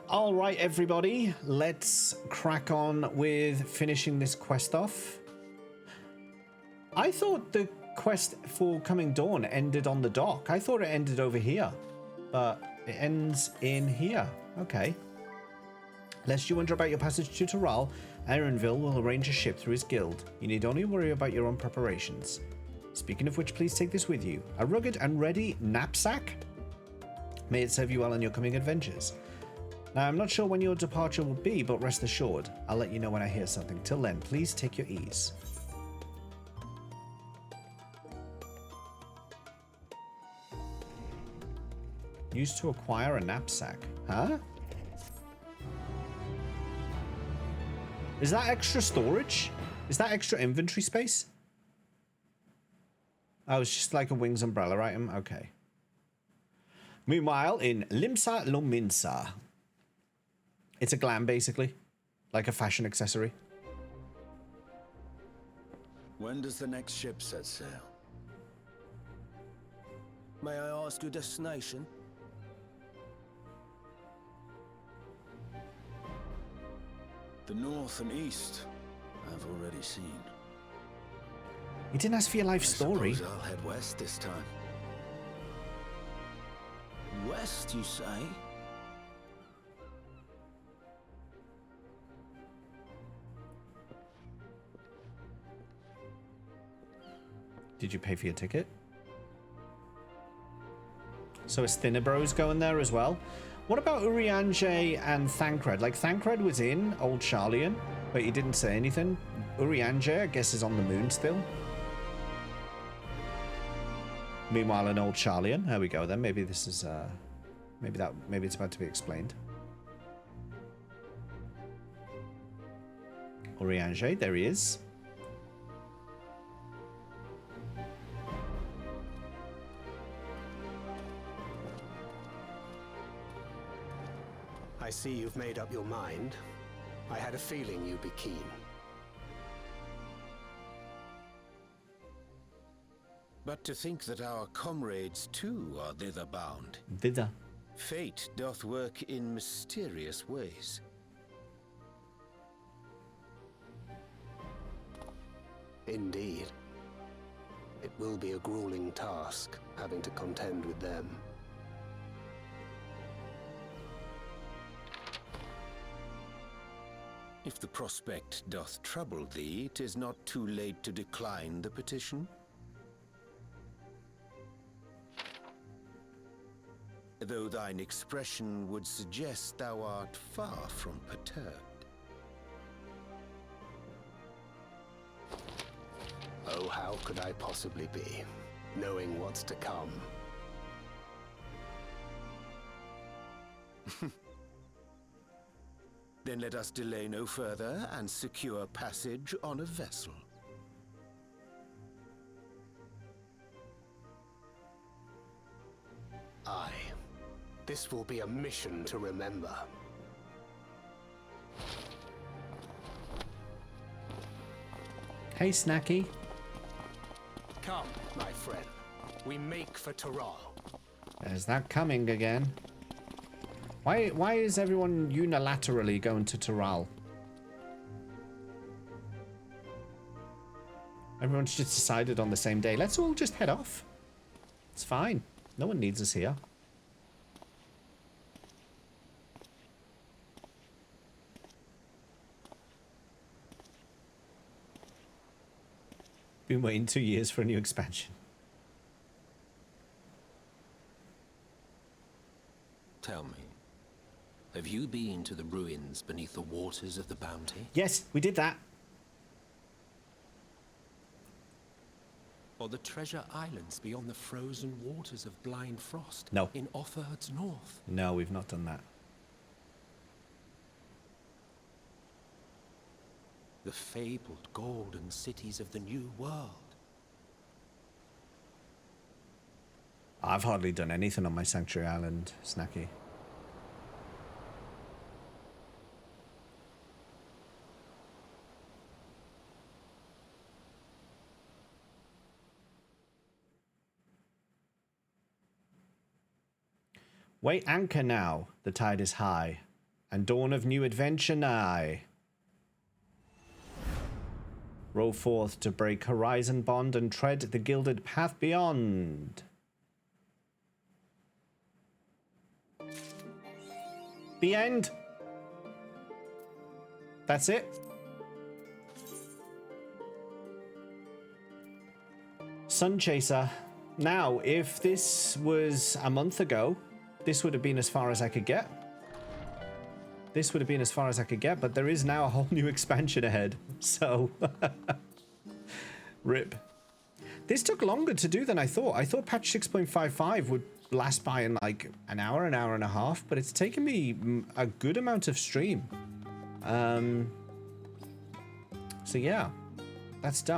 All right, everybody, let's crack on with finishing this quest off. I thought the quest for Coming Dawn ended on the dock. I thought it ended over here, but it ends in here. Okay. Lest you wonder about your passage to Toral, Aaronville will arrange a ship through his guild. You need only worry about your own preparations. Speaking of which, please take this with you. A rugged and ready knapsack? May it serve you well on your coming adventures. Now, I'm not sure when your departure will be, but rest assured, I'll let you know when I hear something. Till then, please take your ease. Used to acquire a knapsack. Huh? Is that extra storage? Is that extra inventory space? Oh, it's just like a wings umbrella item? Okay. Meanwhile, in Limsa Lominsa. It's a glam, basically. Like a fashion accessory. When does the next ship set sail? May I ask your destination? The north and east, I've already seen. You didn't ask for your life story. I suppose I'll head west this time. West, you say? Did you pay for your ticket? So is Thinabros going there as well? What about Urianger and Thancred? Like, Thancred was in Old Charlian, but he didn't say anything. Urianger, I guess, is on the moon still. Meanwhile, in Old Charlian, there we go then. Maybe this is, maybe it's about to be explained. Urianger, there he is. I see you've made up your mind. I had a feeling you'd be keen. But to think that our comrades too are thither bound. Thither. Fate doth work in mysterious ways. Indeed. It will be a grueling task, having to contend with them. If the prospect doth trouble thee, 'tis not too late to decline the petition. though thine expression would suggest thou art far from perturbed. Oh, how could I possibly be, knowing what's to come? Then let us delay no further and secure passage on a vessel. Aye. This will be a mission to remember. Hey, Snacky. Come, my friend. We make for Taral. There's that coming again. Why is everyone unilaterally going to Taral? Everyone's just decided on the same day. Let's all just head off. It's fine. No one needs us here. Been waiting 2 years for a new expansion. Tell me, have you been to the ruins beneath the waters of the Bounty? Yes, we did that. Or the treasure islands beyond the frozen waters of Blind Frost? No. In Offerd's north? No, we've not done that. The fabled golden cities of the New World? I've hardly done anything on my Sanctuary Island, Snacky. Weigh anchor now, the tide is high, and dawn of new adventure nigh. Row forth to break horizon bond and tread the gilded path beyond. The end. That's it. Sun Chaser. Now, if this was a month ago, this would have been as far as I could get. This would have been as far as I could get, but there is now a whole new expansion ahead. So, rip. This took longer to do than I thought. I thought patch 6.55 would last by in like an hour and a half, but it's taken me a good amount of stream. So yeah, that's done.